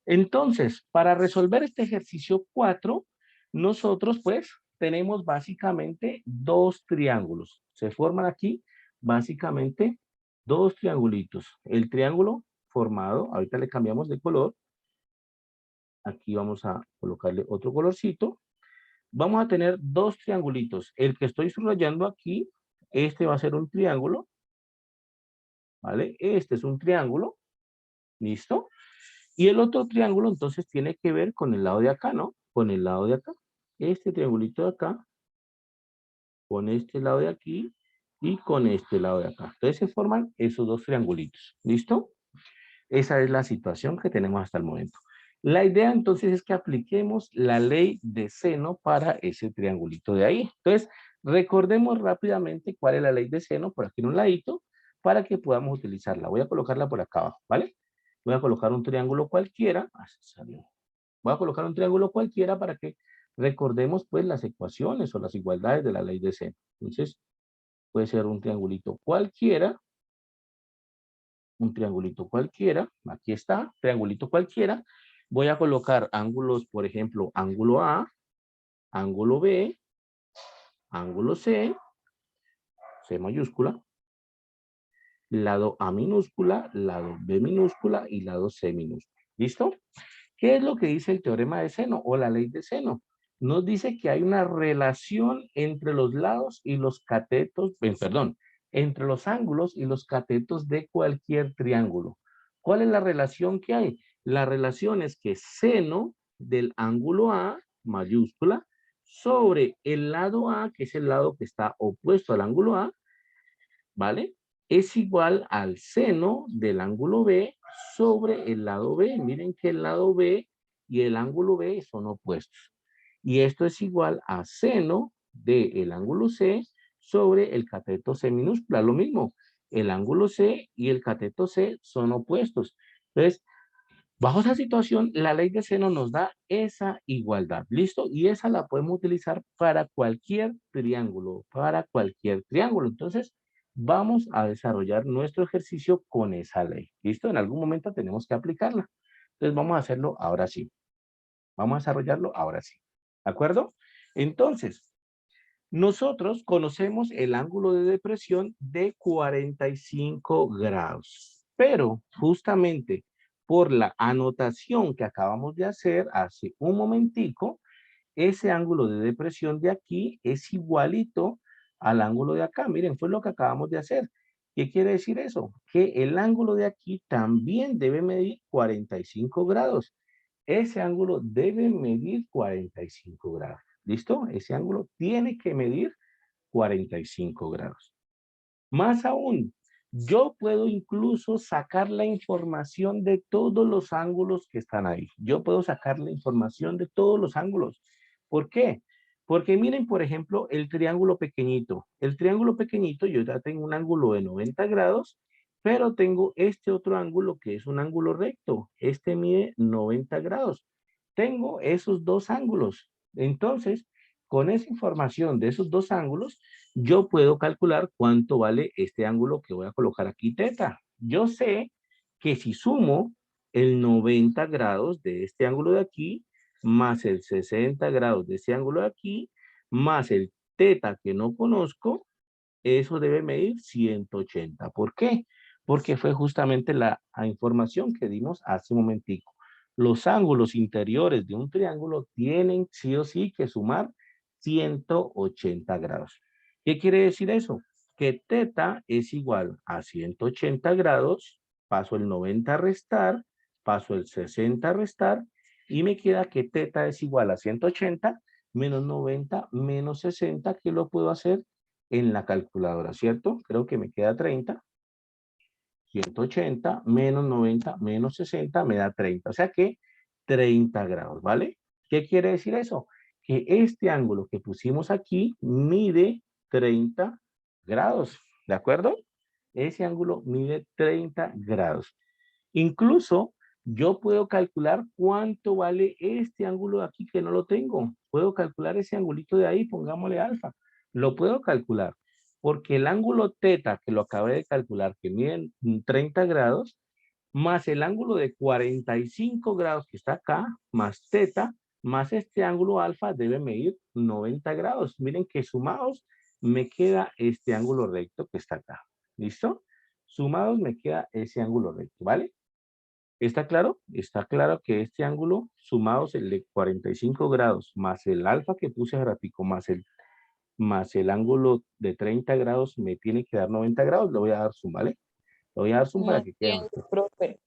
Entonces, para resolver este ejercicio 4, nosotros pues tenemos básicamente dos triángulos. Se forman aquí básicamente dos triangulitos. El triángulo formado, ahorita le cambiamos de color. Aquí vamos a colocarle otro colorcito. Vamos a tener dos triangulitos. El que estoy subrayando aquí, este va a ser un triángulo, ¿vale? Este es un triángulo, ¿listo? Y el otro triángulo entonces tiene que ver con el lado de acá, ¿no? Con el lado de acá. Este triangulito de acá, con este lado de aquí y con este lado de acá. Entonces se forman esos dos triangulitos, ¿listo? Esa es la situación que tenemos hasta el momento. La idea entonces es que apliquemos la ley de seno para ese triangulito de ahí. Entonces, recordemos rápidamente cuál es la ley de seno por aquí en un ladito para que podamos utilizarla. Voy a colocarla por acá abajo, ¿vale? Voy a colocar un triángulo cualquiera. Voy a colocar un triángulo cualquiera para que recordemos pues las ecuaciones o las igualdades de la ley de seno. Entonces, puede ser un triangulito cualquiera. Un triangulito cualquiera, aquí está, triangulito cualquiera. Voy a colocar ángulos, por ejemplo, ángulo A, ángulo B, ángulo C, C mayúscula, lado A minúscula, lado B minúscula y lado C minúscula. ¿Listo? ¿Qué es lo que dice el teorema de seno o la ley de seno? Nos dice que hay una relación entre los lados y los catetos, perdón, entre los ángulos y los catetos de cualquier triángulo. ¿Cuál es la relación que hay? La relación es que seno del ángulo A, mayúscula, sobre el lado A, que es el lado que está opuesto al ángulo A, ¿vale? Es igual al seno del ángulo B sobre el lado B. Miren que el lado B y el ángulo B son opuestos. Y esto es igual a seno del ángulo C sobre el cateto C minúscula. Lo mismo, el ángulo C y el cateto C son opuestos. Entonces, bajo esa situación, la ley de seno nos da esa igualdad. ¿Listo? Y esa la podemos utilizar para cualquier triángulo, para cualquier triángulo. Entonces, vamos a desarrollar nuestro ejercicio con esa ley. ¿Listo? En algún momento tenemos que aplicarla. Entonces, vamos a hacerlo ahora sí. Vamos a desarrollarlo ahora sí. ¿De acuerdo? Entonces, nosotros conocemos el ángulo de depresión de 45 grados, pero justamente por la anotación que acabamos de hacer hace un momentico, ese ángulo de depresión de aquí es igualito al ángulo de acá. Miren, fue lo que acabamos de hacer. ¿Qué quiere decir eso? Que el ángulo de aquí también debe medir 45 grados. Ese ángulo debe medir 45 grados. ¿Listo? Ese ángulo tiene que medir 45 grados. Más aún, yo puedo incluso sacar la información de todos los ángulos que están ahí. Yo puedo sacar la información de todos los ángulos. ¿Por qué? Porque miren, por ejemplo, el triángulo pequeñito. El triángulo pequeñito, yo ya tengo un ángulo de 90 grados, pero tengo este otro ángulo que es un ángulo recto. Este mide 90 grados. Tengo esos dos ángulos. Entonces, con esa información de esos dos ángulos, yo puedo calcular cuánto vale este ángulo que voy a colocar aquí, teta. Yo sé que si sumo el 90 grados de este ángulo de aquí, más el 60 grados de este ángulo de aquí, más el teta que no conozco, eso debe medir 180. ¿Por qué? Porque fue justamente la información que dimos hace un momentico. Los ángulos interiores de un triángulo tienen sí o sí que sumar 180 grados. ¿Qué quiere decir eso? Que teta es igual a 180 grados, paso el 90 a restar, paso el 60 a restar, y me queda que teta es igual a 180 menos 90 menos 60, que lo puedo hacer en la calculadora, ¿cierto? Creo que me queda 30. 180 menos 90 menos 60 me da 30. O sea que 30 grados, ¿vale? ¿Qué quiere decir eso? Que este ángulo que pusimos aquí mide 30 grados, ¿de acuerdo? Ese ángulo mide 30 grados. Incluso yo puedo calcular cuánto vale este ángulo de aquí que no lo tengo. Puedo calcular ese angulito de ahí, pongámosle alfa. Lo puedo calcular porque el ángulo teta que lo acabé de calcular, que mide 30 grados, más el ángulo de 45 grados que está acá, más teta, más este ángulo alfa debe medir 90 grados. Miren que sumados me queda este ángulo recto que está acá. ¿Listo? Sumados me queda ese ángulo recto, ¿vale? ¿Está claro? Está claro que este ángulo, sumados el de 45 grados, más el alfa que puse hace ratico, más el ángulo de 30 grados, me tiene que dar 90 grados. Le voy a dar zoom, ¿vale? Le voy a dar zoom No para que quede más. entiendo, profe.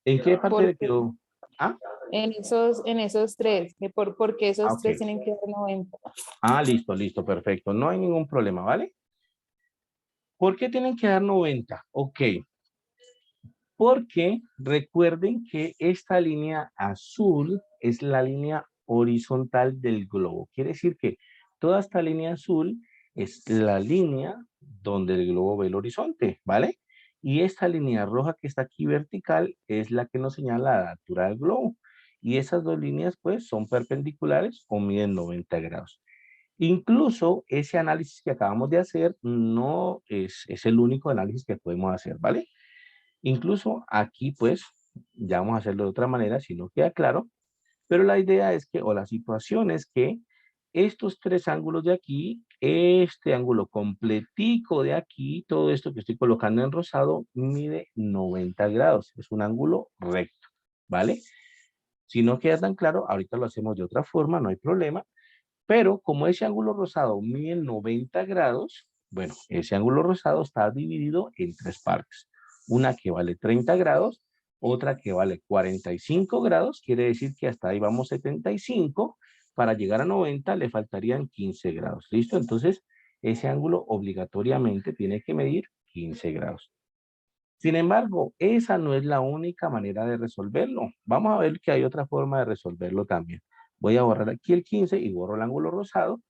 ¿En qué parte le Porque quedó? Ah, en esos tres, porque esos ok. tres tienen que dar 90. Ah, listo, listo, perfecto. No hay ningún problema, ¿vale? ¿Por qué tienen que dar 90? Ok. Porque recuerden que esta línea azul es la línea horizontal del globo. Quiere decir que toda esta línea azul es la línea donde el globo ve el horizonte, ¿vale? Y esta línea roja que está aquí vertical es la que nos señala la altura del globo. Y esas dos líneas pues son perpendiculares o miden 90 grados. Incluso ese análisis que acabamos de hacer no es el único análisis que podemos hacer, ¿vale? Incluso aquí, pues, ya vamos a hacerlo de otra manera, si no queda claro, pero la idea es que, o la situación es que estos tres ángulos de aquí, este ángulo completico de aquí, todo esto que estoy colocando en rosado, mide 90 grados. Es un ángulo recto, ¿vale? Si no queda tan claro, ahorita lo hacemos de otra forma, no hay problema, pero como ese ángulo rosado mide 90 grados, bueno, ese ángulo rosado está dividido en tres partes. Una que vale 30 grados, otra que vale 45 grados, quiere decir que hasta ahí vamos 75. Para llegar a 90 le faltarían 15 grados. ¿Listo? Entonces, ese ángulo obligatoriamente tiene que medir 15 grados. Sin embargo, esa no es la única manera de resolverlo. Vamos a ver que hay otra forma de resolverlo también. Voy a borrar aquí el 15 y borro el ángulo rosado.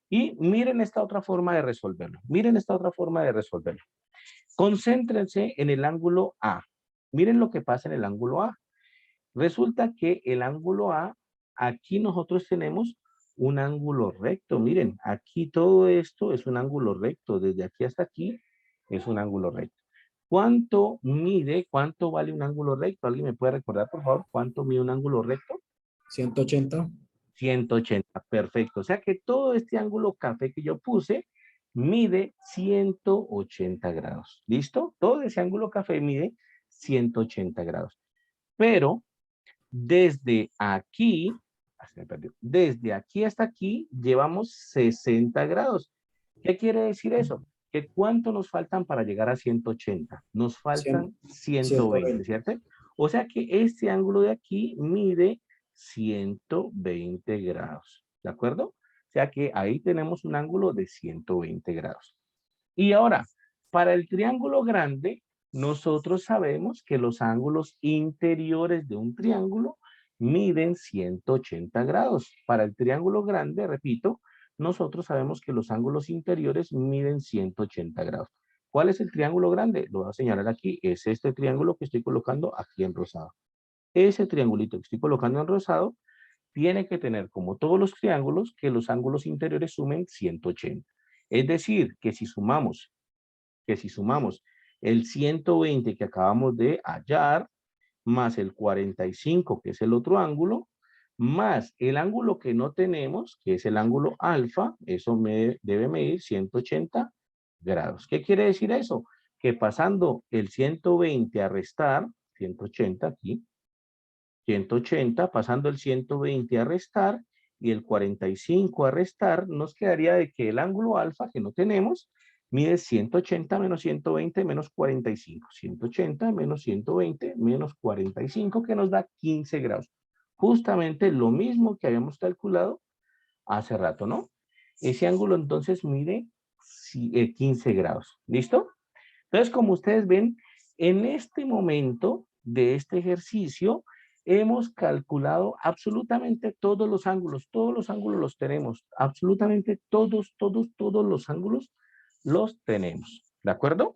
Y miren esta otra forma de resolverlo. Miren esta otra forma de resolverlo. Concéntrense en el ángulo A. Miren lo que pasa en el ángulo A. Resulta que el ángulo A, aquí nosotros tenemos un ángulo recto. Miren, aquí todo esto es un ángulo recto. Desde aquí hasta aquí es un ángulo recto. ¿Cuánto mide, cuánto vale un ángulo recto? ¿Alguien me puede recordar, por favor, cuánto mide un ángulo recto? 180. 180, perfecto. O sea que todo este ángulo café que yo puse mide 180 grados. ¿Listo? Todo ese ángulo café mide 180 grados. Pero desde aquí, desde aquí hasta aquí llevamos 60 grados. ¿Qué quiere decir eso? Que ¿cuánto nos faltan para llegar a 180? Nos faltan 120, 120. ¿cierto? O sea que este ángulo de aquí mide 120 grados, ¿de acuerdo? O sea que ahí tenemos un ángulo de 120 grados. Y ahora, para el triángulo grande, nosotros sabemos que los ángulos interiores de un triángulo miden 180 grados. Para el triángulo grande, repito, nosotros sabemos que los ángulos interiores miden 180 grados. ¿Cuál es el triángulo grande? Lo voy a señalar aquí. Es este triángulo que estoy colocando aquí en rosado. Ese triangulito que estoy colocando en rosado tiene que tener, como todos los triángulos, que los ángulos interiores sumen 180. Es decir, que si sumamos el 120 que acabamos de hallar, más el 45, que es el otro ángulo, más el ángulo que no tenemos, que es el ángulo alfa, eso debe medir 180 grados. ¿Qué quiere decir eso? Que pasando el 120 a restar, 180 aquí, 180, pasando el 120 a restar y el 45 a restar, nos quedaría de que el ángulo alfa que no tenemos mide 180 menos 120 menos 45. 180 menos 120 menos 45 que nos da 15 grados. Justamente lo mismo que habíamos calculado hace rato, ¿no? Ese ángulo entonces mide 15 grados. ¿Listo? Entonces, como ustedes ven, en este momento de este ejercicio, hemos calculado absolutamente todos los ángulos los tenemos, absolutamente todos los ángulos los tenemos, ¿de acuerdo?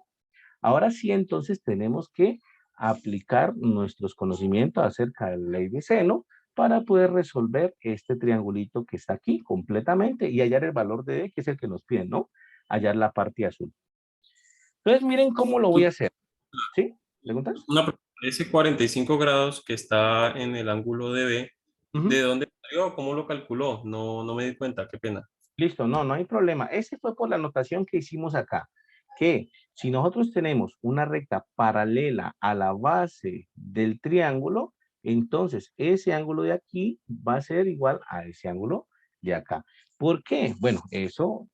Ahora sí, entonces tenemos que aplicar nuestros conocimientos acerca de la ley de seno para poder resolver este triangulito que está aquí completamente y hallar el valor de D, que es el que nos piden, ¿no? Hallar la parte azul. Entonces, miren cómo lo voy a hacer. ¿Sí? ¿Preguntas? Una pregunta, ese 45 grados que está en el ángulo de B, ¿de Ujú. dónde salió? ¿Cómo lo calculó? No me di cuenta, qué pena. Listo, no hay problema. Ese fue por la anotación que hicimos acá, que si nosotros tenemos una recta paralela a la base del triángulo, entonces ese ángulo de aquí va a ser igual a ese ángulo de acá. ¿Por qué? Bueno, eso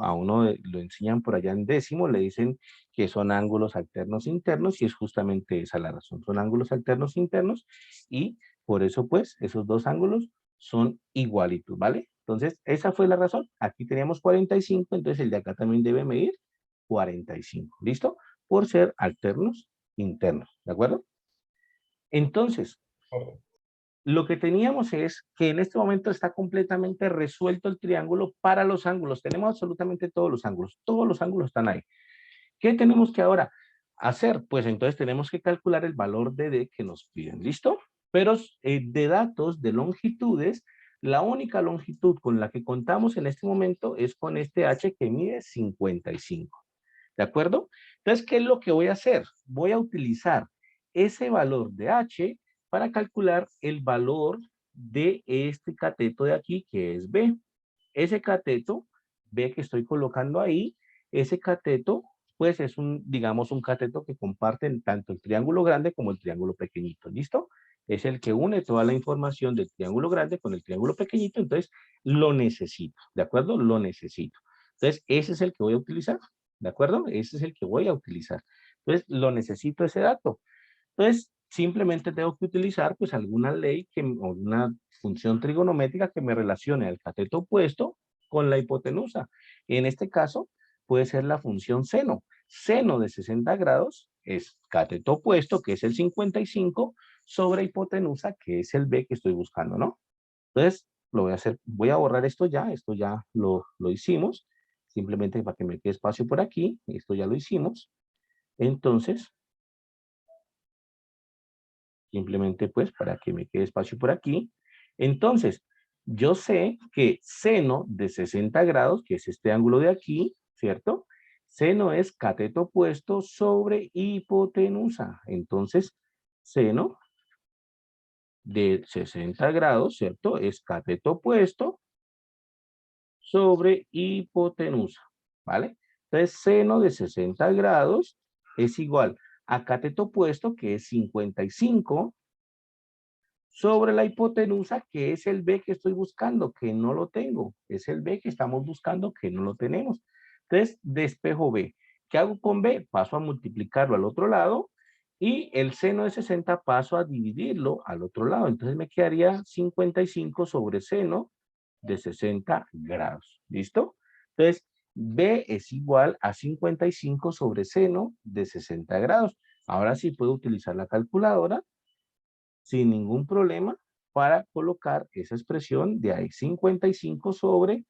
a uno lo enseñan por allá en décimo, le dicen que son ángulos alternos internos y es justamente esa la razón. Son ángulos alternos internos y por eso pues esos dos ángulos son igualitos, ¿vale? Entonces, esa fue la razón. Aquí teníamos 45, entonces el de acá también debe medir 45. ¿Listo? Por ser alternos internos, ¿de acuerdo? Entonces, lo que teníamos es que en este momento está completamente resuelto el triángulo para los ángulos. Tenemos absolutamente todos los ángulos están ahí. ¿Qué tenemos que ahora hacer? Pues entonces tenemos que calcular el valor de D que nos piden, ¿listo? Pero de datos, de longitudes, la única longitud con la que contamos en este momento es con este H que mide 55, ¿de acuerdo? Entonces, ¿qué es lo que voy a hacer? Voy a utilizar ese valor de H para calcular el valor de este cateto de aquí, que es B. Ese cateto, B que estoy colocando ahí, ese cateto, pues es digamos, un cateto que comparten tanto el triángulo grande como el triángulo pequeñito, ¿listo? Es el que une toda la información del triángulo grande con el triángulo pequeñito, entonces lo necesito, ¿de acuerdo? Lo necesito. Entonces, ese es el que voy a utilizar, ¿de acuerdo? Ese es el que voy a utilizar. Entonces, lo necesito ese dato. Entonces, simplemente tengo que utilizar pues alguna ley o una función trigonométrica que me relacione al cateto opuesto con la hipotenusa. En este caso, puede ser la función seno. Seno de 60 grados es cateto opuesto, que es el 55, sobre hipotenusa, que es el B que estoy buscando, ¿no? Entonces, lo voy a hacer, voy a borrar esto ya lo hicimos, simplemente para que me quede espacio por aquí, esto ya lo hicimos. Entonces, simplemente pues para que me quede espacio por aquí. Entonces, yo sé que seno de 60 grados, que es este ángulo de aquí, ¿cierto? Seno es cateto opuesto sobre hipotenusa. Entonces, seno de 60 grados, ¿cierto? Es cateto opuesto sobre hipotenusa, ¿vale? Entonces, seno de 60 grados es igual a cateto opuesto, que es 55, sobre la hipotenusa, que es el B que estoy buscando, que no lo tengo. Es el B que estamos buscando, que no lo tenemos. Entonces, despejo B. ¿Qué hago con B? Paso a multiplicarlo al otro lado y el seno de 60 paso a dividirlo al otro lado. Entonces me quedaría 55 sobre seno de 60 grados. ¿Listo? Entonces, B es igual a 55 sobre seno de 60 grados. Ahora sí puedo utilizar la calculadora sin ningún problema para colocar esa expresión de ahí, 55 sobre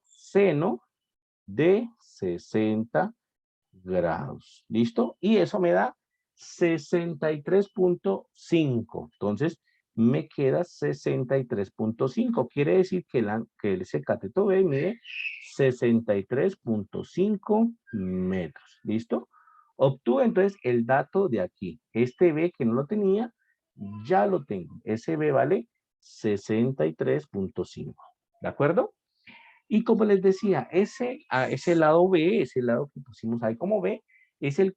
seno de 60 grados. ¿Listo? Y eso me da 63.5. Entonces, me queda 63.5. Quiere decir que ese cateto B mide 63.5 metros. ¿Listo? Obtuve entonces el dato de aquí. Este B que no lo tenía, ya lo tengo. Ese B vale 63.5. ¿De acuerdo? Y como les decía, ese lado B, ese lado que pusimos ahí como B, es el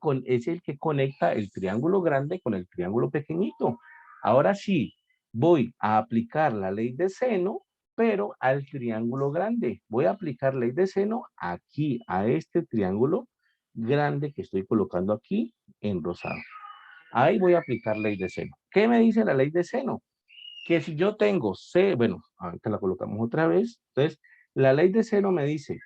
que conecta el triángulo grande con el triángulo pequeñito. Ahora sí, voy a aplicar la ley de seno, pero al triángulo grande. Voy a aplicar ley de seno aquí, a este triángulo grande que estoy colocando aquí en rosado. Ahí voy a aplicar ley de seno. ¿Qué me dice la ley de seno? Que si yo tengo C, bueno, ahorita la colocamos otra vez. Entonces, la ley de seno me dice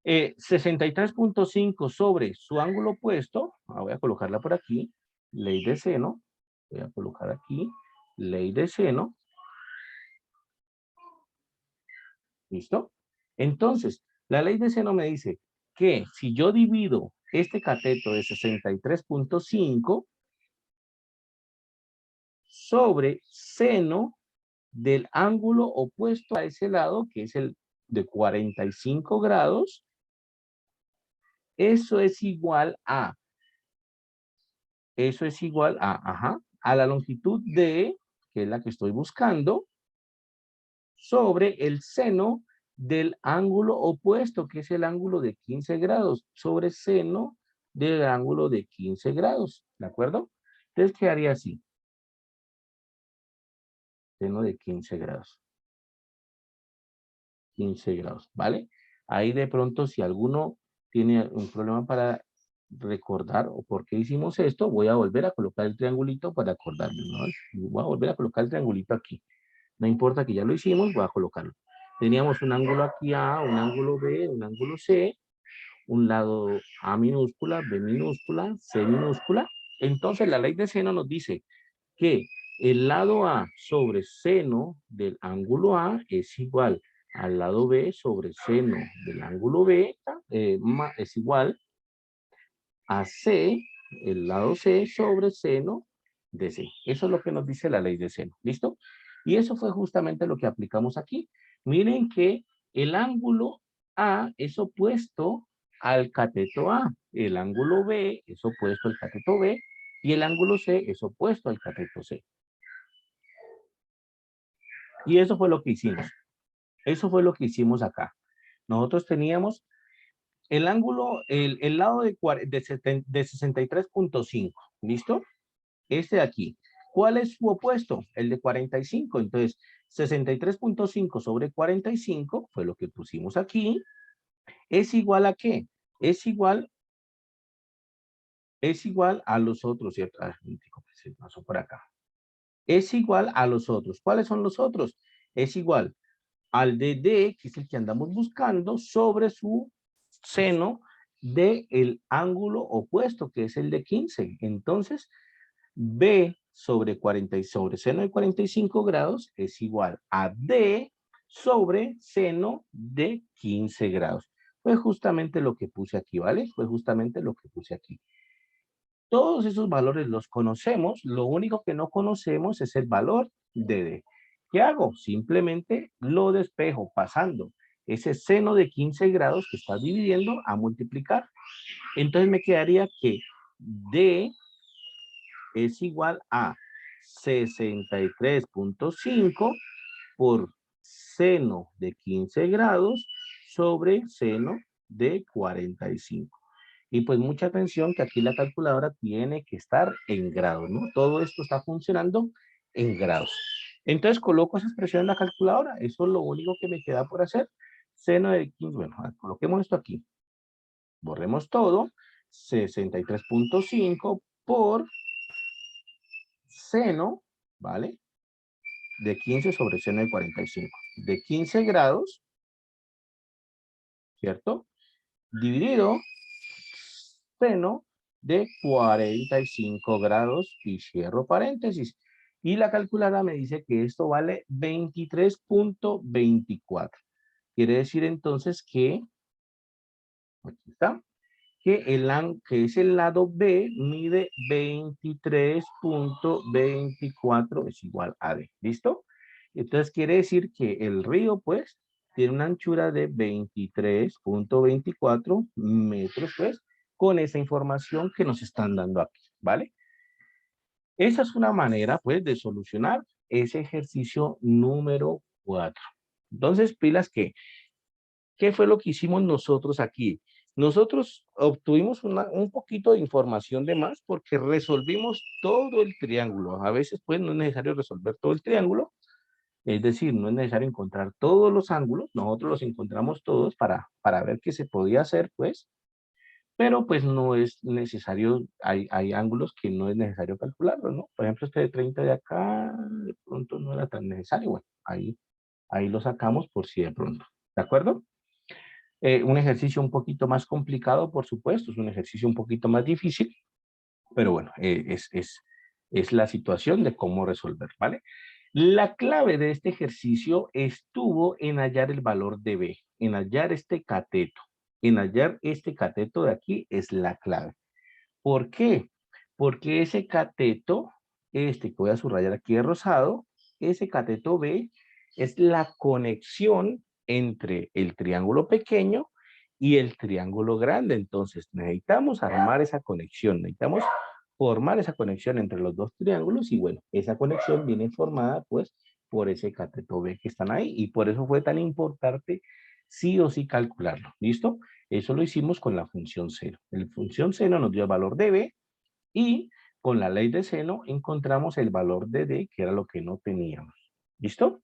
63.5 sobre su ángulo opuesto, voy a colocarla por aquí, ley de seno, voy a colocar aquí, ley de seno, ¿listo? Entonces, la ley de seno me dice que si yo divido este cateto de 63.5 sobre seno del ángulo opuesto a ese lado, que es el de 45 grados, eso es igual a, a la longitud de, que es la que estoy buscando, sobre el seno del ángulo opuesto, que es el ángulo de 15 grados, sobre seno del ángulo de 15 grados, ¿de acuerdo? Entonces quedaría así. Seno de 15 grados. 15 grados, ¿vale? Ahí de pronto, si alguno tiene un problema para recordar o por qué hicimos esto, voy a volver a colocar el triangulito para acordarme, ¿no? Voy a volver a colocar el triangulito aquí. No importa que ya lo hicimos, voy a colocarlo. Teníamos un ángulo aquí A, un ángulo B, un ángulo C, un lado A minúscula, B minúscula, C minúscula. Entonces la ley de seno nos dice que el lado A sobre seno del ángulo A es igual al lado B sobre seno del ángulo B, es igual a C, el lado C sobre seno de C. Eso es lo que nos dice la ley de seno. ¿Listo? Y eso fue justamente lo que aplicamos aquí. Miren que el ángulo A es opuesto al cateto A. El ángulo B es opuesto al cateto B. Y el ángulo C es opuesto al cateto C. Y eso fue lo que hicimos. Eso fue lo que hicimos acá. Nosotros teníamos el ángulo, el lado de 63.5. ¿Listo? Este de aquí. ¿Cuál es su opuesto? El de 45. Entonces, 63.5 sobre 45 fue lo que pusimos aquí. ¿Es igual a qué? Es igual a los otros, ¿cierto? Se pasó por acá. Es igual a los otros. ¿Cuáles son los otros? Es igual al de D, que es el que andamos buscando, sobre su seno del ángulo opuesto, que es el de 15. Entonces, B sobre 40 y sobre seno de 45 grados es igual a D sobre seno de 15 grados. Fue justamente lo que puse aquí, ¿vale? Fue justamente lo que puse aquí. Todos esos valores los conocemos, lo único que no conocemos es el valor de D. ¿Qué hago? Simplemente lo despejo pasando ese seno de 15 grados que está dividiendo a multiplicar. Entonces me quedaría que D es igual a 63.5 por seno de 15 grados sobre seno de 45. Y pues mucha atención que aquí la calculadora tiene que estar en grados, ¿no? Todo esto está funcionando en grados. Entonces coloco esa expresión en la calculadora. Eso es lo único que me queda por hacer. Seno de 15, bueno, coloquemos esto aquí. Borremos todo. 63.5 por seno, ¿vale? De 15 sobre seno de 45. De 15 grados, ¿cierto? Dividido seno de 45 grados y cierro paréntesis. Y la calculadora me dice que esto vale 23.24. Quiere decir entonces que, aquí está, que es el lado B mide 23.24 es igual a D. ¿Listo? Entonces quiere decir que el río pues tiene una anchura de 23.24 metros pues con esa información que nos están dando aquí, ¿vale? Esa es una manera pues de solucionar ese ejercicio número 4. Entonces pilas que, ¿qué fue lo que hicimos nosotros aquí? Nosotros obtuvimos un poquito de información de más porque resolvimos todo el triángulo. A veces pues no es necesario resolver todo el triángulo, es decir, no es necesario encontrar todos los ángulos, nosotros los encontramos todos para ver qué se podía hacer pues, pero pues no es necesario, hay ángulos que no es necesario calcularlos, ¿no? Por ejemplo, este de 30 de acá, de pronto no era tan necesario, bueno, ahí lo sacamos por si de pronto, ¿de acuerdo? Un ejercicio un poquito más complicado, por supuesto, es un ejercicio un poquito más difícil, pero bueno, es la situación de cómo resolver, ¿vale? La clave de este ejercicio estuvo en hallar el valor de B, en hallar este cateto. En hallar este cateto de aquí es la clave. ¿Por qué? Porque ese cateto, este que voy a subrayar aquí de rosado, ese cateto B es la conexión entre el triángulo pequeño y el triángulo grande. Entonces necesitamos armar esa conexión, necesitamos formar esa conexión entre los dos triángulos y bueno, esa conexión viene formada pues por ese cateto B que están ahí y por eso fue tan importante sí o sí calcularlo. ¿Listo? Eso lo hicimos con la función seno. La función seno nos dio el valor de B y con la ley de seno encontramos el valor de D, que era lo que no teníamos. ¿Listo?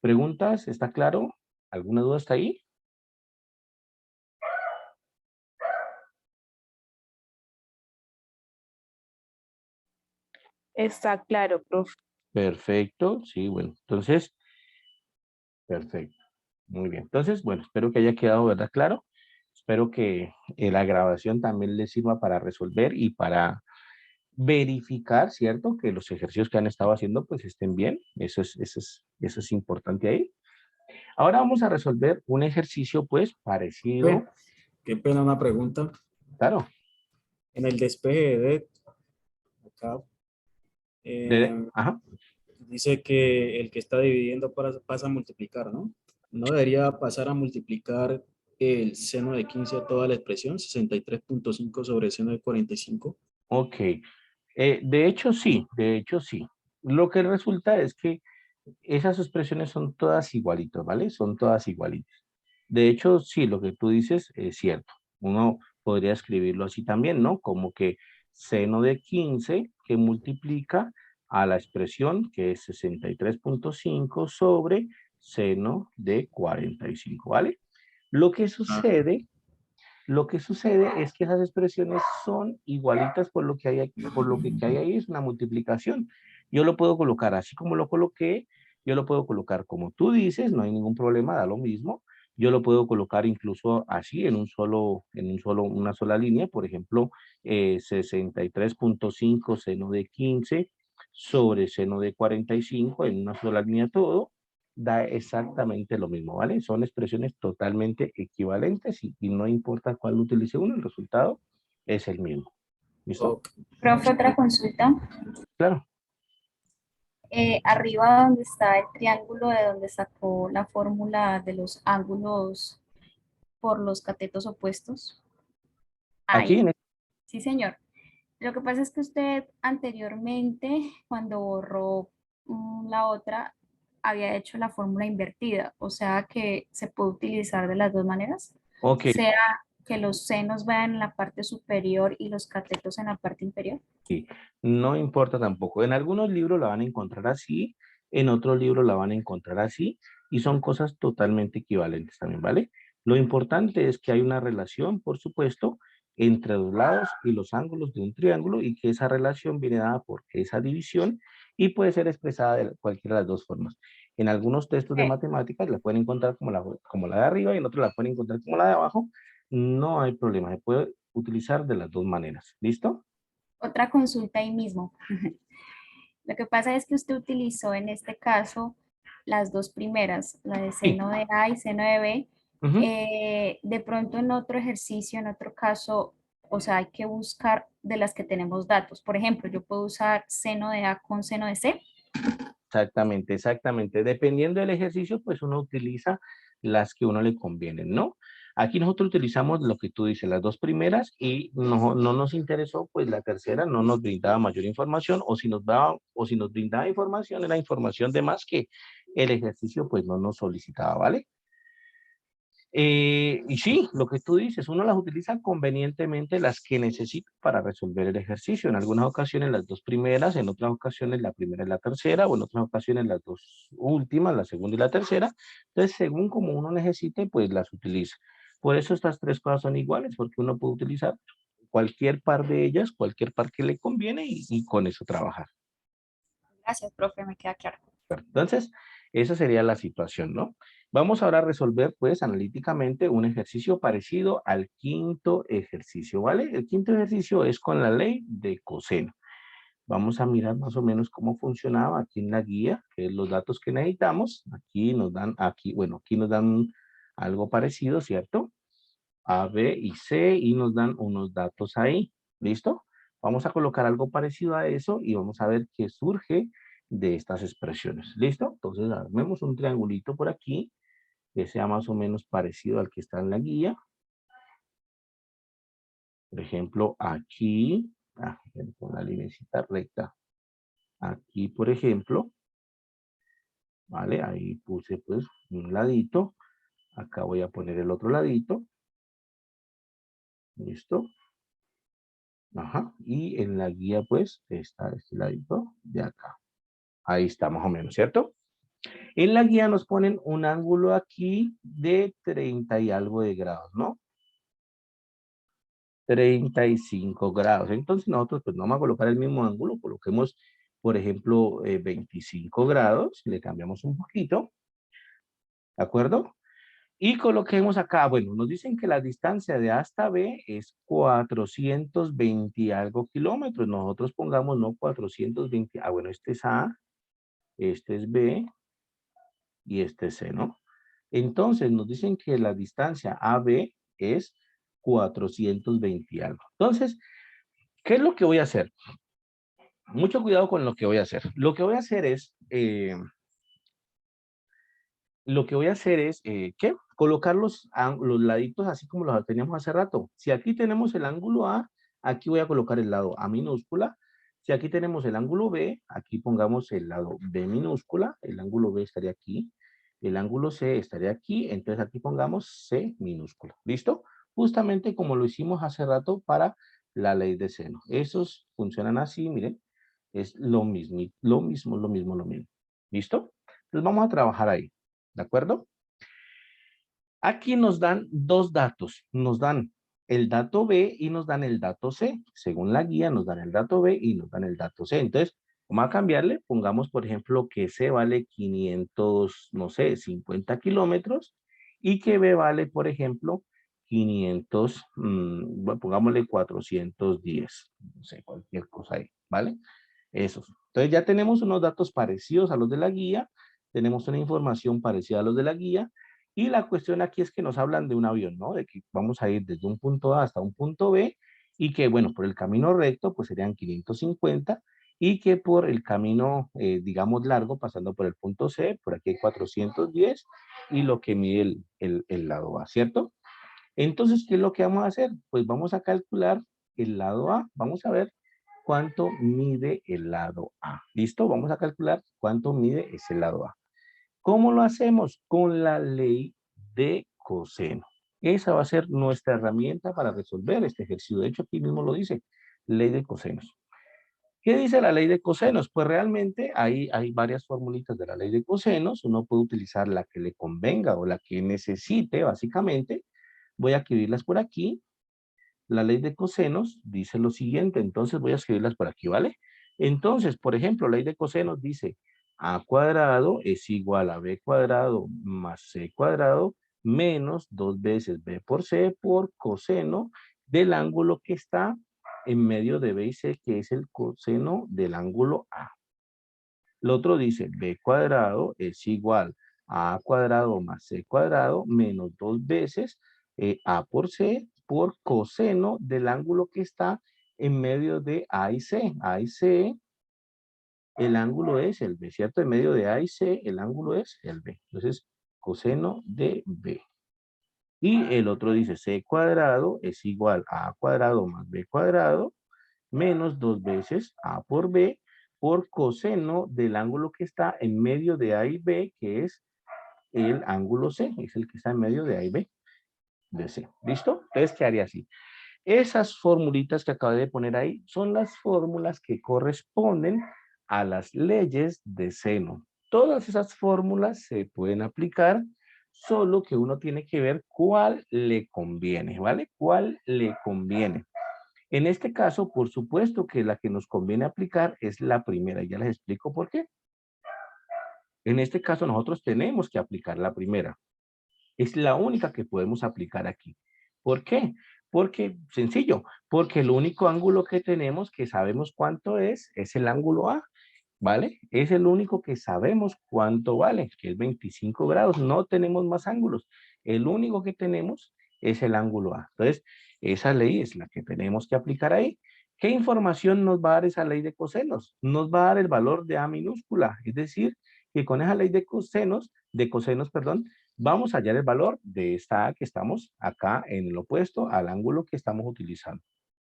¿Preguntas? ¿Está claro? ¿Alguna duda está ahí? Está claro, profe. Perfecto. Sí, bueno. Entonces, perfecto. Muy bien. Entonces, bueno, espero que haya quedado, ¿verdad? Claro. Espero que la grabación también les sirva para resolver y para verificar, ¿cierto? Que los ejercicios que han estado haciendo pues estén bien. Eso es importante ahí. Ahora vamos a resolver un ejercicio pues parecido. Qué pena una pregunta. Claro. En el despeje de acá, Ajá. dice que el que está dividiendo pasa a multiplicar, ¿no? ¿No debería pasar a multiplicar el seno de 15 a toda la expresión, 63.5 sobre seno de 45? Ok. De hecho, sí. De hecho, sí. Lo que resulta es que esas expresiones son todas igualitas, ¿vale? Son todas igualitas. De hecho, sí, lo que tú dices es cierto. Uno podría escribirlo así también, ¿no? Como que seno de 15 que multiplica a la expresión que es 63.5 sobre seno de 45, ¿vale? Lo que sucede, lo que sucede es que esas expresiones son igualitas por lo que hay aquí, por lo que hay ahí es una multiplicación. Yo lo puedo colocar así como lo coloqué, yo lo puedo colocar como tú dices, no hay ningún problema, da lo mismo. Yo lo puedo colocar incluso así una sola línea, por ejemplo, 63.5 seno de 15 sobre seno de 45 en una sola línea todo, da exactamente lo mismo, ¿vale? Son expresiones totalmente equivalentes y no importa cuál utilice uno, el resultado es el mismo. ¿Listo? Ok. Profe, otra consulta. Claro. Arriba donde está el triángulo de donde sacó la fórmula de los ángulos por los catetos opuestos. Aquí Ahí, en sí, señor. Lo que pasa es que usted anteriormente, cuando borró la otra, había hecho la fórmula invertida, o sea que se puede utilizar de las dos maneras, ok, sea que los senos vayan en la parte superior y los catetos en la parte inferior. no importa tampoco. En algunos libros la van a encontrar así, en otros libros la van a encontrar así, y son cosas totalmente equivalentes también, ¿vale? Lo importante es que hay una relación, por supuesto, entre los lados y los ángulos de un triángulo y que esa relación viene dada por esa división y puede ser expresada de cualquiera de las dos formas. En algunos textos de matemáticas la pueden encontrar como la de arriba y en otros la pueden encontrar como la de abajo. No hay problema, se puede utilizar de las dos maneras. ¿Listo? Otra consulta ahí mismo. Lo que pasa es que usted utilizó en este caso las dos primeras, la de Sí. seno de A y seno de B. Ujú. De pronto en otro ejercicio, en otro caso, o sea, hay que buscar de las que tenemos datos. Por ejemplo, yo puedo usar seno de A con seno de C. Exactamente, exactamente. Dependiendo del ejercicio, pues uno utiliza las que uno le convienen, ¿no? Aquí nosotros utilizamos lo que tú dices, las dos primeras y no nos interesó, pues la tercera no nos brindaba mayor información o si nos brindaba información, era información de más que el ejercicio pues no nos solicitaba, ¿vale? Y sí, lo que tú dices, uno las utiliza convenientemente las que necesita para resolver el ejercicio. En algunas ocasiones las dos primeras, en otras ocasiones la primera y la tercera, o en otras ocasiones las dos últimas, la segunda y la tercera. Entonces, según como uno necesite, pues las utiliza. Por eso estas tres cosas son iguales, porque uno puede utilizar cualquier par de ellas, cualquier par que le conviene y con eso trabajar. Gracias, profe, me queda claro. Entonces, Esa sería la situación, ¿no? Vamos ahora a resolver, pues, analíticamente un ejercicio parecido al quinto ejercicio, ¿vale? El quinto ejercicio es con la ley de coseno. Vamos a mirar más o menos cómo funcionaba aquí en la guía, que es los datos que necesitamos. Aquí nos dan, aquí nos dan algo parecido, ¿cierto? A, B y C y nos dan unos datos ahí. ¿Listo? Vamos a colocar algo parecido a eso y vamos a ver qué surge de estas expresiones. ¿Listo? Entonces, armemos un triangulito por aquí que sea más o menos parecido al que está en la guía. Por ejemplo, aquí, con la linecita recta. Aquí, por ejemplo, ¿vale? Ahí puse pues un ladito. Acá voy a poner el otro ladito. ¿Listo? Ajá. Y en la guía pues está este ladito de acá. Ahí está más o menos, ¿cierto? En la guía nos ponen un ángulo aquí de 30 y algo de grados, ¿no? 35 grados. Entonces nosotros pues no vamos a colocar el mismo ángulo, coloquemos por ejemplo 25 grados, le cambiamos un poquito, ¿de acuerdo? Y coloquemos acá, bueno, nos dicen que la distancia de A hasta B es 420 y algo kilómetros. Nosotros pongamos, no, 420, bueno, este es A, este es B y este es C, ¿no? Entonces nos dicen que la distancia AB es 420 y algo. Entonces, ¿qué es lo que voy a hacer? Mucho cuidado con lo que voy a hacer. Lo que voy a hacer es, ¿qué? Colocar los laditos así como los teníamos hace rato. Si aquí tenemos el ángulo A, aquí voy a colocar el lado A minúscula. Si aquí tenemos el ángulo B, aquí pongamos el lado B minúscula. El ángulo B estaría aquí. El ángulo C estaría aquí. Entonces aquí pongamos C minúscula. ¿Listo? Justamente como lo hicimos hace rato para la ley de seno. Esos funcionan así, miren. Es lo mismo, lo mismo, lo mismo, lo mismo. ¿Listo? Entonces vamos a trabajar ahí. ¿De acuerdo? Aquí nos dan dos datos. Nos dan el dato B y nos dan el dato C. Según la guía nos dan el dato B y nos dan el dato C. Entonces, vamos a cambiarle. Pongamos, por ejemplo, que C vale 500, no sé, 50 kilómetros. Y que B vale, por ejemplo, 500, bueno, pongámosle 410. No sé, cualquier cosa ahí, ¿vale? Esos. Entonces ya tenemos unos datos parecidos a los de la guía. Tenemos una información parecida a los de la guía. Y la cuestión aquí es que nos hablan de un avión, ¿no? De que vamos a ir desde un punto A hasta un punto B y que, bueno, por el camino recto, pues serían 550 y que por el camino, digamos, largo, pasando por el punto C, por aquí hay 410 y lo que mide el lado A, ¿cierto? Entonces, ¿qué es lo que vamos a hacer? Pues vamos a calcular el lado A. Vamos a ver cuánto mide el lado A. ¿Listo? Vamos a calcular cuánto mide ese lado A. ¿Cómo lo hacemos? Con la ley de coseno. Esa va a ser nuestra herramienta para resolver este ejercicio. De hecho, aquí mismo lo dice, ley de cosenos. ¿Qué dice la ley de cosenos? Pues realmente hay varias formulitas de la ley de cosenos. Uno puede utilizar la que le convenga o la que necesite, básicamente. Voy a escribirlas por aquí. La ley de cosenos dice lo siguiente, entonces voy a escribirlas por aquí, ¿vale? Entonces, por ejemplo, la ley de cosenos dice a cuadrado es igual a b cuadrado más c cuadrado menos 2 veces b por c por coseno del ángulo que está en medio de b y c, que es el coseno del ángulo A. Lo otro dice b cuadrado es igual a cuadrado más c cuadrado menos 2 veces a por c por coseno del ángulo que está en medio de A y C. A y C, el ángulo es el B, ¿cierto? En medio de A y C, el ángulo es el B. Entonces, coseno de B. Y el otro dice C cuadrado es igual a cuadrado más B cuadrado menos 2 veces A por B por coseno del ángulo que está en medio de A y B, que es el ángulo C, es el que está en medio de A y B de C. ¿Listo? Entonces quedaría así. Esas formulitas que acabé de poner ahí son las fórmulas que corresponden a las leyes de seno. Todas esas fórmulas se pueden aplicar, solo que uno tiene que ver cuál le conviene, ¿vale? ¿Cuál le conviene? En este caso, por supuesto que la que nos conviene aplicar es la primera. Ya les explico por qué. En este caso nosotros tenemos que aplicar la primera. Es la única que podemos aplicar aquí. ¿Por qué? Porque, sencillo, porque el único ángulo que tenemos que sabemos cuánto es el ángulo A, ¿vale? Es el único que sabemos cuánto vale, que es 25 grados. No tenemos más ángulos. El único que tenemos es el ángulo A. Entonces, esa ley es la que tenemos que aplicar ahí. ¿Qué información nos va a dar esa ley de cosenos? Nos va a dar el valor de A minúscula. Es decir, que con esa ley de cosenos, perdón, vamos a hallar el valor de esta A que estamos acá en el opuesto al ángulo que estamos utilizando.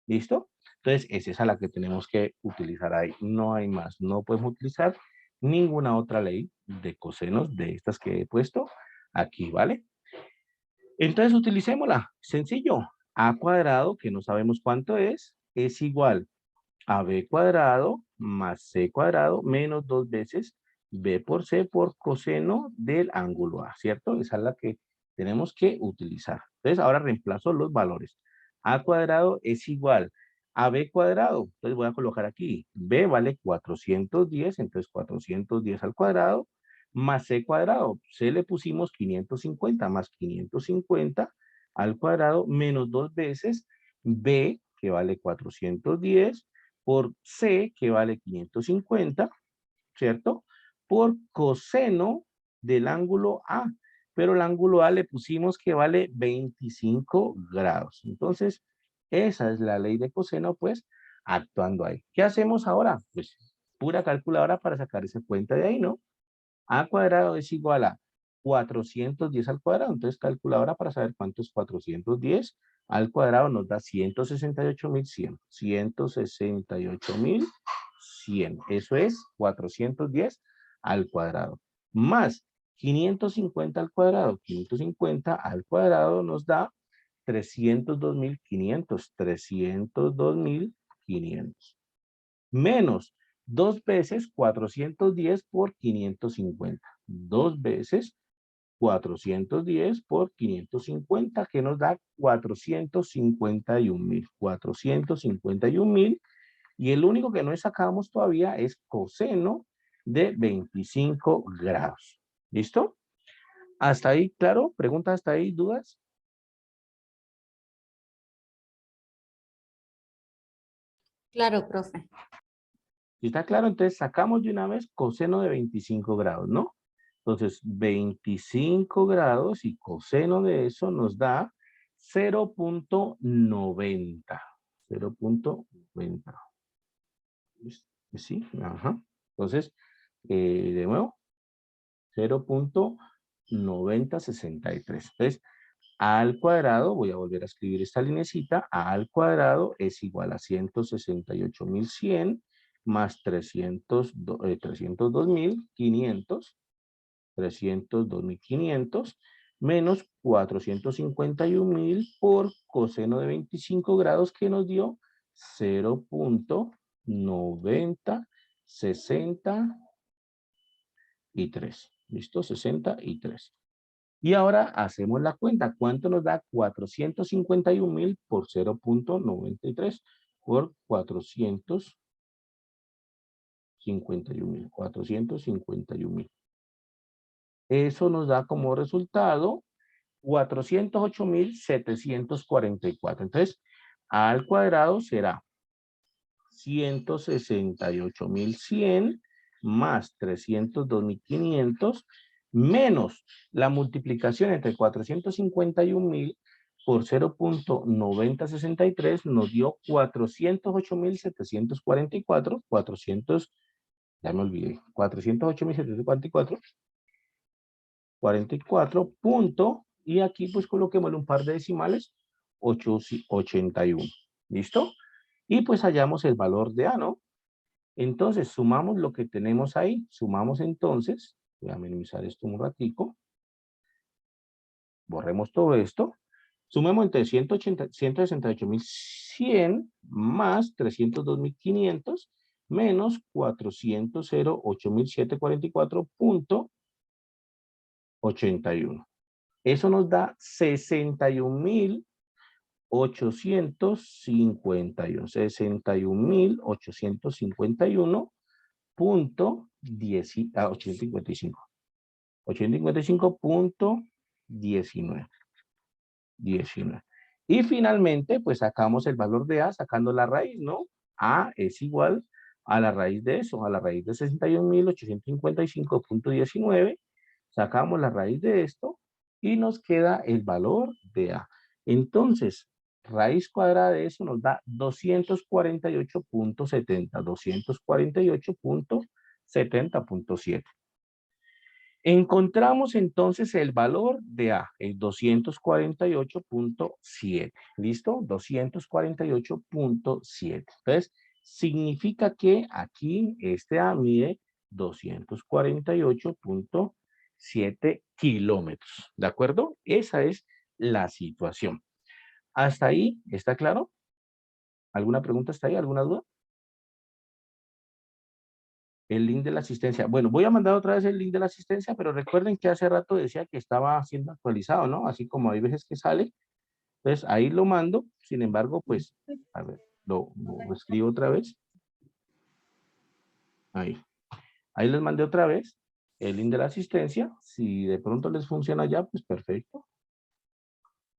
¿Listo? Entonces, es esa la que tenemos que utilizar ahí. No hay más. No podemos utilizar ninguna otra ley de cosenos de estas que he puesto aquí, ¿vale? Entonces, utilicémosla. Sencillo. A cuadrado, que no sabemos cuánto es igual a b cuadrado más c cuadrado menos 2 veces b por c por coseno del ángulo A, ¿cierto? Esa es la que tenemos que utilizar. Entonces, ahora reemplazo los valores. A cuadrado es igual a b cuadrado. Entonces, voy a colocar aquí. B vale 410, entonces 410 al cuadrado, más c cuadrado. C le pusimos 550, más 550 al cuadrado, menos 2 veces b, que vale 410, por C, que vale 550, ¿cierto? Por coseno del ángulo A. Pero el ángulo A le pusimos que vale 25 grados. Entonces, esa es la ley de coseno, pues, actuando ahí. ¿Qué hacemos ahora? Pues, pura calculadora para sacar esa cuenta de ahí, ¿no? A cuadrado es igual a 410 al cuadrado. Entonces, calculadora para saber cuánto es 410 al cuadrado nos da 168.100. 168.100. Eso es 410 al cuadrado. Más 550 al cuadrado. 550 al cuadrado nos da 302.500. 302.500. Menos 2 veces 410 por 550. 2 veces 410 por 550, que nos da 451.000. 451.000. Y el único que no sacamos todavía es coseno de 25 grados. ¿Listo? ¿Hasta ahí claro? ¿Preguntas hasta ahí? ¿Dudas? Claro, profe. Si está claro, entonces sacamos de una vez coseno de 25 grados, ¿no? Entonces, 25 grados y coseno de eso nos da 0.90. 0.90. ¿Sí? Ajá. Entonces, de nuevo, 0.9063. Entonces, A al cuadrado, voy a volver a escribir esta linecita, A al cuadrado es igual a 168.100 más 302.500. 302.500 menos 451.000 por coseno de 25 grados que nos dio 0.9063. ¿Listo? 63. Y ahora hacemos la cuenta. ¿Cuánto nos da 451.000 por 0.93? Por 451.000. 451.000. Eso nos da como resultado 408.744. Entonces, A al cuadrado será 168.100 más 302.500 menos la multiplicación entre 451.000 por 0.9063 nos dio 408.744. 400, ya me olvidé, 408.744. 44 punto, y aquí pues coloquémosle un par de decimales, 81. ¿Listo? Y pues hallamos el valor de A, ¿no? Entonces sumamos lo que tenemos ahí, sumamos entonces, voy a minimizar esto un ratico, borremos todo esto, sumemos entre 168.100 más 302.500 menos 408.744.81. Eso nos da 61.851. 61.851.855. 855.19. 19. Y finalmente, pues sacamos el valor de A sacando la raíz, ¿no? A es igual a la raíz de eso, a la raíz de 61.855.19. Sacamos la raíz de esto y nos queda el valor de A. Entonces, raíz cuadrada de eso nos da 248.70, 248.70.7. Encontramos entonces el valor de A, el 248.7. ¿Listo? 248.7. Entonces, significa que aquí este A mide 248.7 kilómetros. ¿De acuerdo? Esa es la situación. ¿Hasta ahí está claro? ¿Alguna pregunta hasta ahí? ¿Alguna duda? El link de la asistencia. Bueno, voy a mandar otra vez el link de la asistencia, pero recuerden que hace rato decía que estaba siendo actualizado, ¿no? Así como hay veces que sale. Entonces, ahí lo mando. Sin embargo, pues, a ver, lo escribo otra vez. Ahí. Ahí les mandé otra vez el link de la asistencia. Si de pronto les funciona ya, pues perfecto.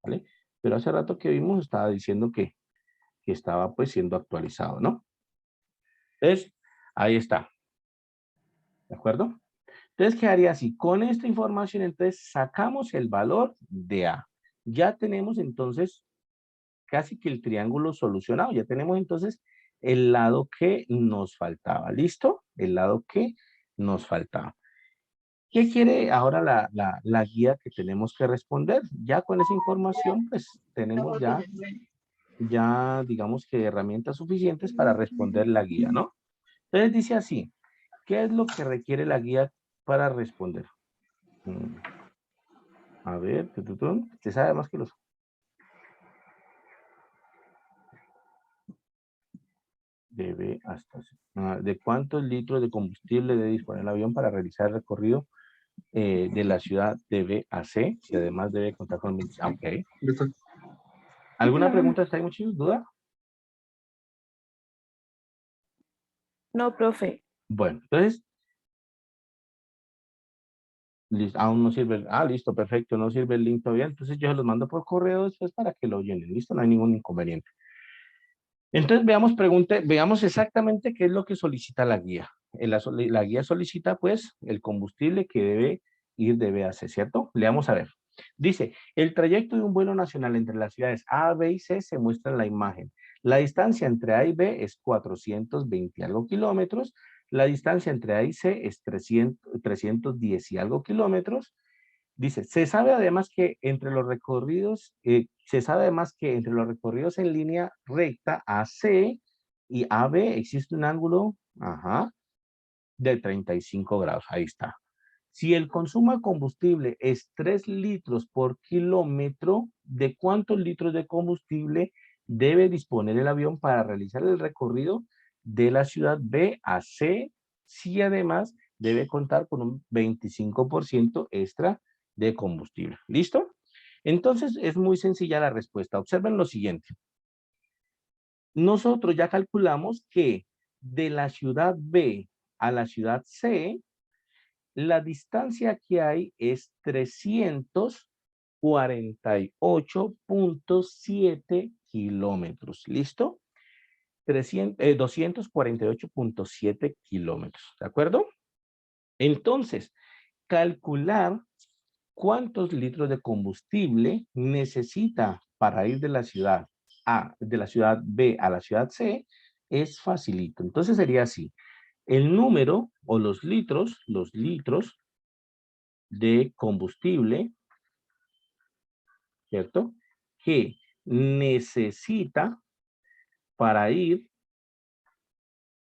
¿Vale? Pero hace rato que vimos estaba diciendo que estaba pues siendo actualizado, ¿no? Entonces, ahí está. ¿De acuerdo? Entonces quedaría así. Con esta información, entonces, sacamos el valor de A. Ya tenemos, entonces, casi que el triángulo solucionado. Ya tenemos, entonces, el lado que nos faltaba. ¿Listo? El lado que nos faltaba. ¿Qué quiere ahora la guía que tenemos que responder? Ya con esa información, pues, tenemos ya digamos que herramientas suficientes para responder la guía, ¿no? Entonces dice así. ¿Qué es lo que requiere la guía para responder? A ver, usted sabe más que los... Debe hasta... ¿De cuántos litros de combustible debe disponer el avión para realizar el recorrido de la ciudad de B a C? Y además debe contar con... Ok. ¿Alguna pregunta? ¿Está ahí muchas dudas? No, profe. Bueno, entonces... aún no sirve... listo, perfecto. No sirve el link todavía. Entonces yo se los mando por correo después para que lo llenen. Listo, no hay ningún inconveniente. Entonces veamos exactamente qué es lo que solicita la guía. La guía solicita pues el combustible que debe ir de B a C, ¿cierto? Leamos a ver. Dice, el trayecto de un vuelo nacional entre las ciudades A, B y C se muestra en la imagen. La distancia entre A y B es 420 algo kilómetros. La distancia entre A y C es 310 y algo kilómetros. Dice, se sabe además que entre los recorridos en línea recta AC y AB existe un ángulo, de 35 grados. Ahí está. Si el consumo de combustible es 3 litros por kilómetro, ¿de cuántos litros de combustible debe disponer el avión para realizar el recorrido de la ciudad B a C? Si además debe contar con un 25% extra de combustible. ¿Listo? Entonces es muy sencilla la respuesta. Observen lo siguiente. Nosotros ya calculamos que de la ciudad B a la ciudad C, la distancia que hay es 348.7 kilómetros. ¿Listo? 248.7 kilómetros. ¿De acuerdo? Entonces, calcular cuántos litros de combustible necesita para ir de la ciudad B a la ciudad C es facilito. Entonces sería así. El número o los litros de combustible, ¿cierto? Que necesita para ir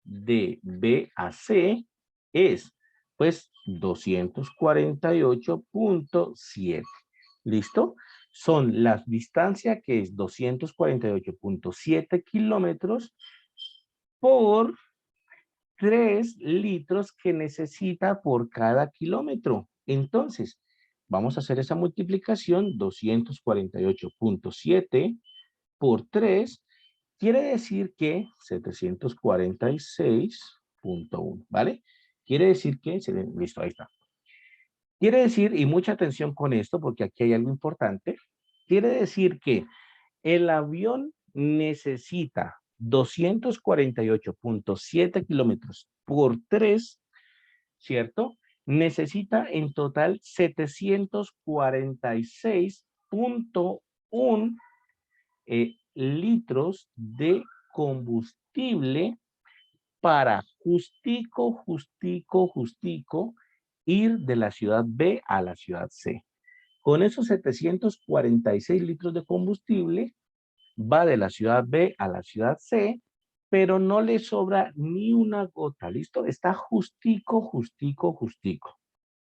de B a C es, pues, 248.7. ¿Listo? Son las distancias que es 248.7 kilómetros por 3 litros que necesita por cada kilómetro. Entonces, vamos a hacer esa multiplicación, 248.7 por 3, quiere decir que 746.1, ¿vale? Quiere decir que, listo, ahí está. Quiere decir, y mucha atención con esto, porque aquí hay algo importante, quiere decir que el avión necesita 248.7 kilómetros por 3, ¿cierto? Necesita en total 746.1 litros de combustible para justico ir de la ciudad B a la ciudad C. Con esos 746 litros de combustible, va de la ciudad B a la ciudad C, pero no le sobra ni una gota, ¿listo? Está justico.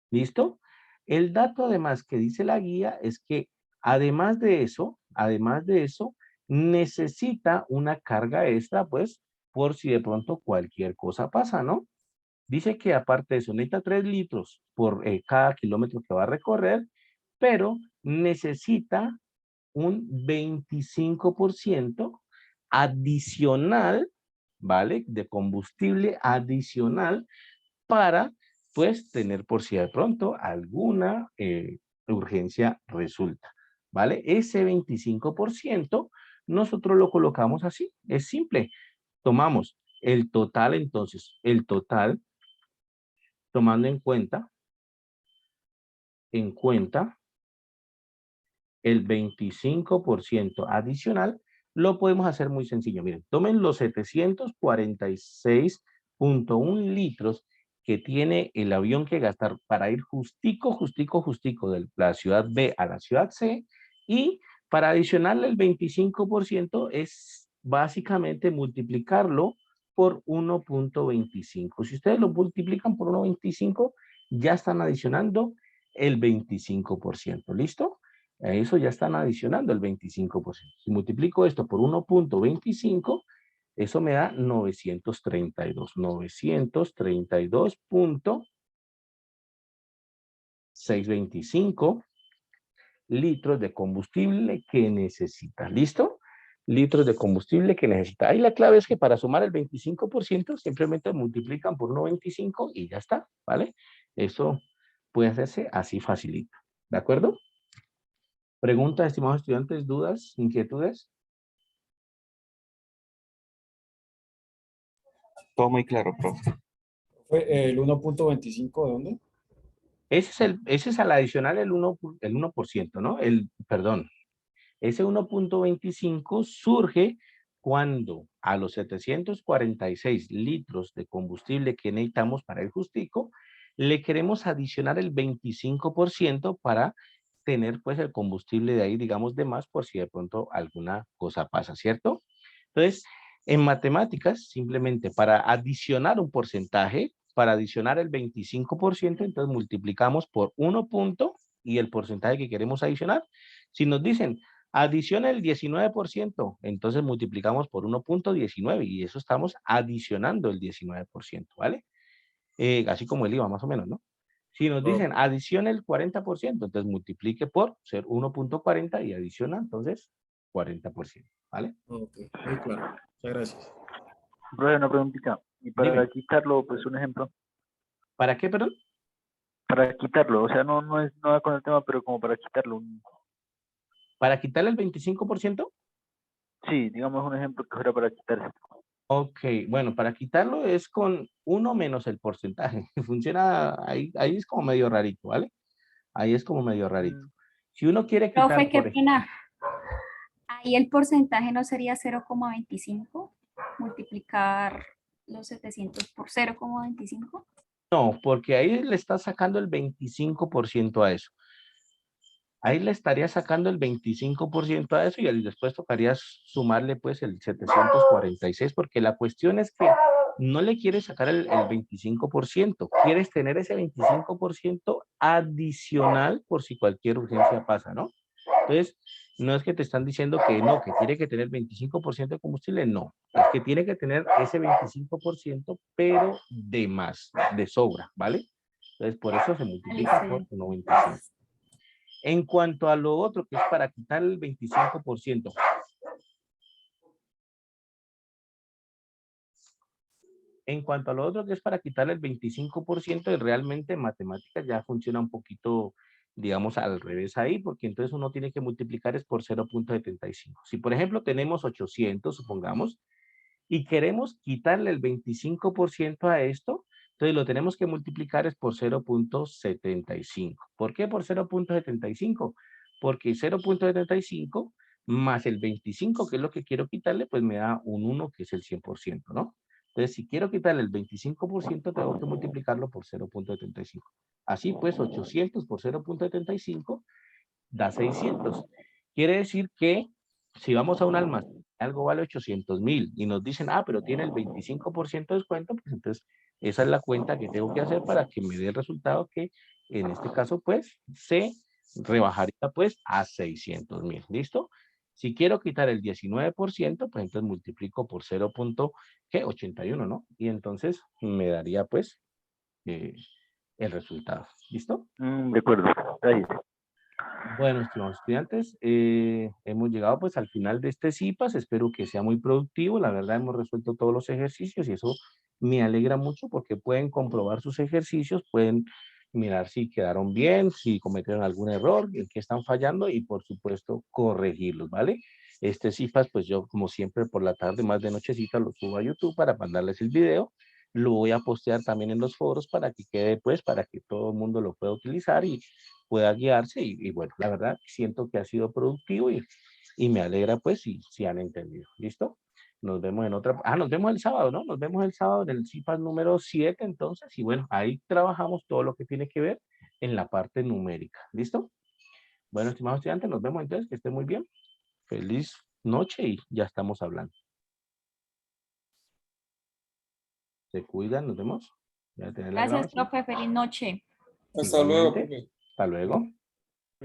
¿Listo? El dato además que dice la guía es que además de eso, necesita una carga extra, pues, por si de pronto cualquier cosa pasa, ¿no? Dice que aparte de eso, necesita 3 litros por cada kilómetro que va a recorrer, pero necesita un 25% adicional, ¿vale? De combustible adicional para, pues, tener por si de pronto alguna urgencia resulta, ¿vale? Ese 25% nosotros lo colocamos así, es simple. Tomamos el total, entonces, el total, tomando en cuenta el 25% adicional, lo podemos hacer muy sencillo. Miren, tomen los 746.1 litros que tiene el avión que gastar para ir justico de la ciudad B a la ciudad C, y para adicionarle el 25% es básicamente multiplicarlo por 1.25. Si ustedes lo multiplican por 1.25, ya están adicionando el 25%. ¿Listo? A eso ya están adicionando el 25%. Si multiplico esto por 1.25, eso me da 932. Litros de combustible que necesita. ¿Listo? Litros de combustible que necesita. Ahí la clave es que para sumar el 25% simplemente multiplican por 1.25 y ya está, ¿vale? Eso puede hacerse así facilito. ¿De acuerdo? Preguntas, estimados estudiantes, dudas, inquietudes. Todo muy claro, profe. Fue el 1.25, ¿de dónde? Ese es al adicional el 1%, ¿no? Perdón, ese 1.25 surge cuando a los 746 litros de combustible que necesitamos para el justico, le queremos adicionar el 25% para tener pues el combustible de ahí, digamos, de más por si de pronto alguna cosa pasa, ¿cierto? Entonces, en matemáticas, simplemente para adicionar un porcentaje, para adicionar el 25%, entonces multiplicamos por 1 punto y el porcentaje que queremos adicionar. Si nos dicen, adiciona el 19%, entonces multiplicamos por 1.19 y eso estamos adicionando el 19%, ¿vale? Así como el IVA, más o menos, ¿no? Si nos dicen, adiciona el 40%, entonces multiplique por ser 1.40 y adiciona, entonces, 40%, ¿vale? Ok, muy claro. Muchas gracias. Profe, una preguntita. Y para Dime. quitarlo, pues un ejemplo. ¿Para qué, perdón? Para quitarlo, o sea, no es nada con el tema, pero como para quitarlo. ¿Para quitarle el 25%? Sí, digamos un ejemplo que fuera para quitarse. Ok, bueno, para quitarlo es con 1 menos el porcentaje. Funciona, ahí es como medio rarito, ¿vale? Ahí es como medio rarito. Si uno quiere quitar, Profe, qué por ejemplo, pena. Ahí el porcentaje no sería 0,25, multiplicar los 700 por 0,25. no, porque ahí le está sacando el 25% a eso. Ahí le estaría sacando el 25% a eso y después tocaría sumarle pues el 746, porque la cuestión es que no le quieres sacar el 25%, quieres tener ese 25% adicional por si cualquier urgencia pasa, ¿no? Entonces, no es que te están diciendo que no, que tiene que tener 25% de combustible, no, es que tiene que tener ese 25%, pero de más, de sobra, ¿vale? Entonces, por eso se multiplica por 95. En cuanto a lo otro, que es para quitar el 25%. En cuanto a lo otro que es para quitarle el 25%, y realmente en matemáticas ya funciona un poquito, digamos, al revés ahí, porque entonces uno tiene que multiplicar es por 0.75. Si, por ejemplo, tenemos 800, supongamos, y queremos quitarle el 25% a esto, entonces lo tenemos que multiplicar es por 0.75. ¿Por qué por 0.75? Porque 0.75 más el 25, que es lo que quiero quitarle, pues me da un 1, que es el 100%, ¿no? Entonces, si quiero quitarle el 25%, tengo que multiplicarlo por 0.75. Así pues, 800 por 0.75 da 600. Quiere decir que si vamos a un almacén, algo vale 800.000 y nos dicen, ah, pero tiene el 25% de descuento, pues entonces esa es la cuenta que tengo que hacer para que me dé el resultado que en este caso pues se rebajaría pues a 600.000. ¿Listo? Si quiero quitar el 19%, pues entonces multiplico por 0.81, ¿no? Y entonces me daría pues el resultado. ¿Listo? De acuerdo. Gracias. Bueno, estimados estudiantes, hemos llegado pues al final de este CIPAS. Espero que sea muy productivo. La verdad hemos resuelto todos los ejercicios y eso me alegra mucho porque pueden comprobar sus ejercicios, pueden mirar si quedaron bien, si cometieron algún error, en qué están fallando y por supuesto corregirlos, ¿vale? Este CIPAS pues yo como siempre por la tarde, más de nochecita, lo subo a YouTube para mandarles el video. Lo voy a postear también en los foros para que quede pues, para que todo el mundo lo pueda utilizar y pueda guiarse y bueno, la verdad siento que ha sido productivo y me alegra pues si han entendido. ¿Listo? Nos vemos en otra, nos vemos el sábado, ¿no? Nos vemos el sábado en el CIPAS número 7 entonces y bueno, ahí trabajamos todo lo que tiene que ver en la parte numérica. ¿Listo? Bueno, estimados estudiantes, nos vemos entonces, que estén muy bien. Feliz noche y ya estamos hablando. Se cuidan, nos vemos. Voy a tener la Gracias, grabación. profe. Feliz noche. Hasta luego, Igualmente. profe. Hasta luego.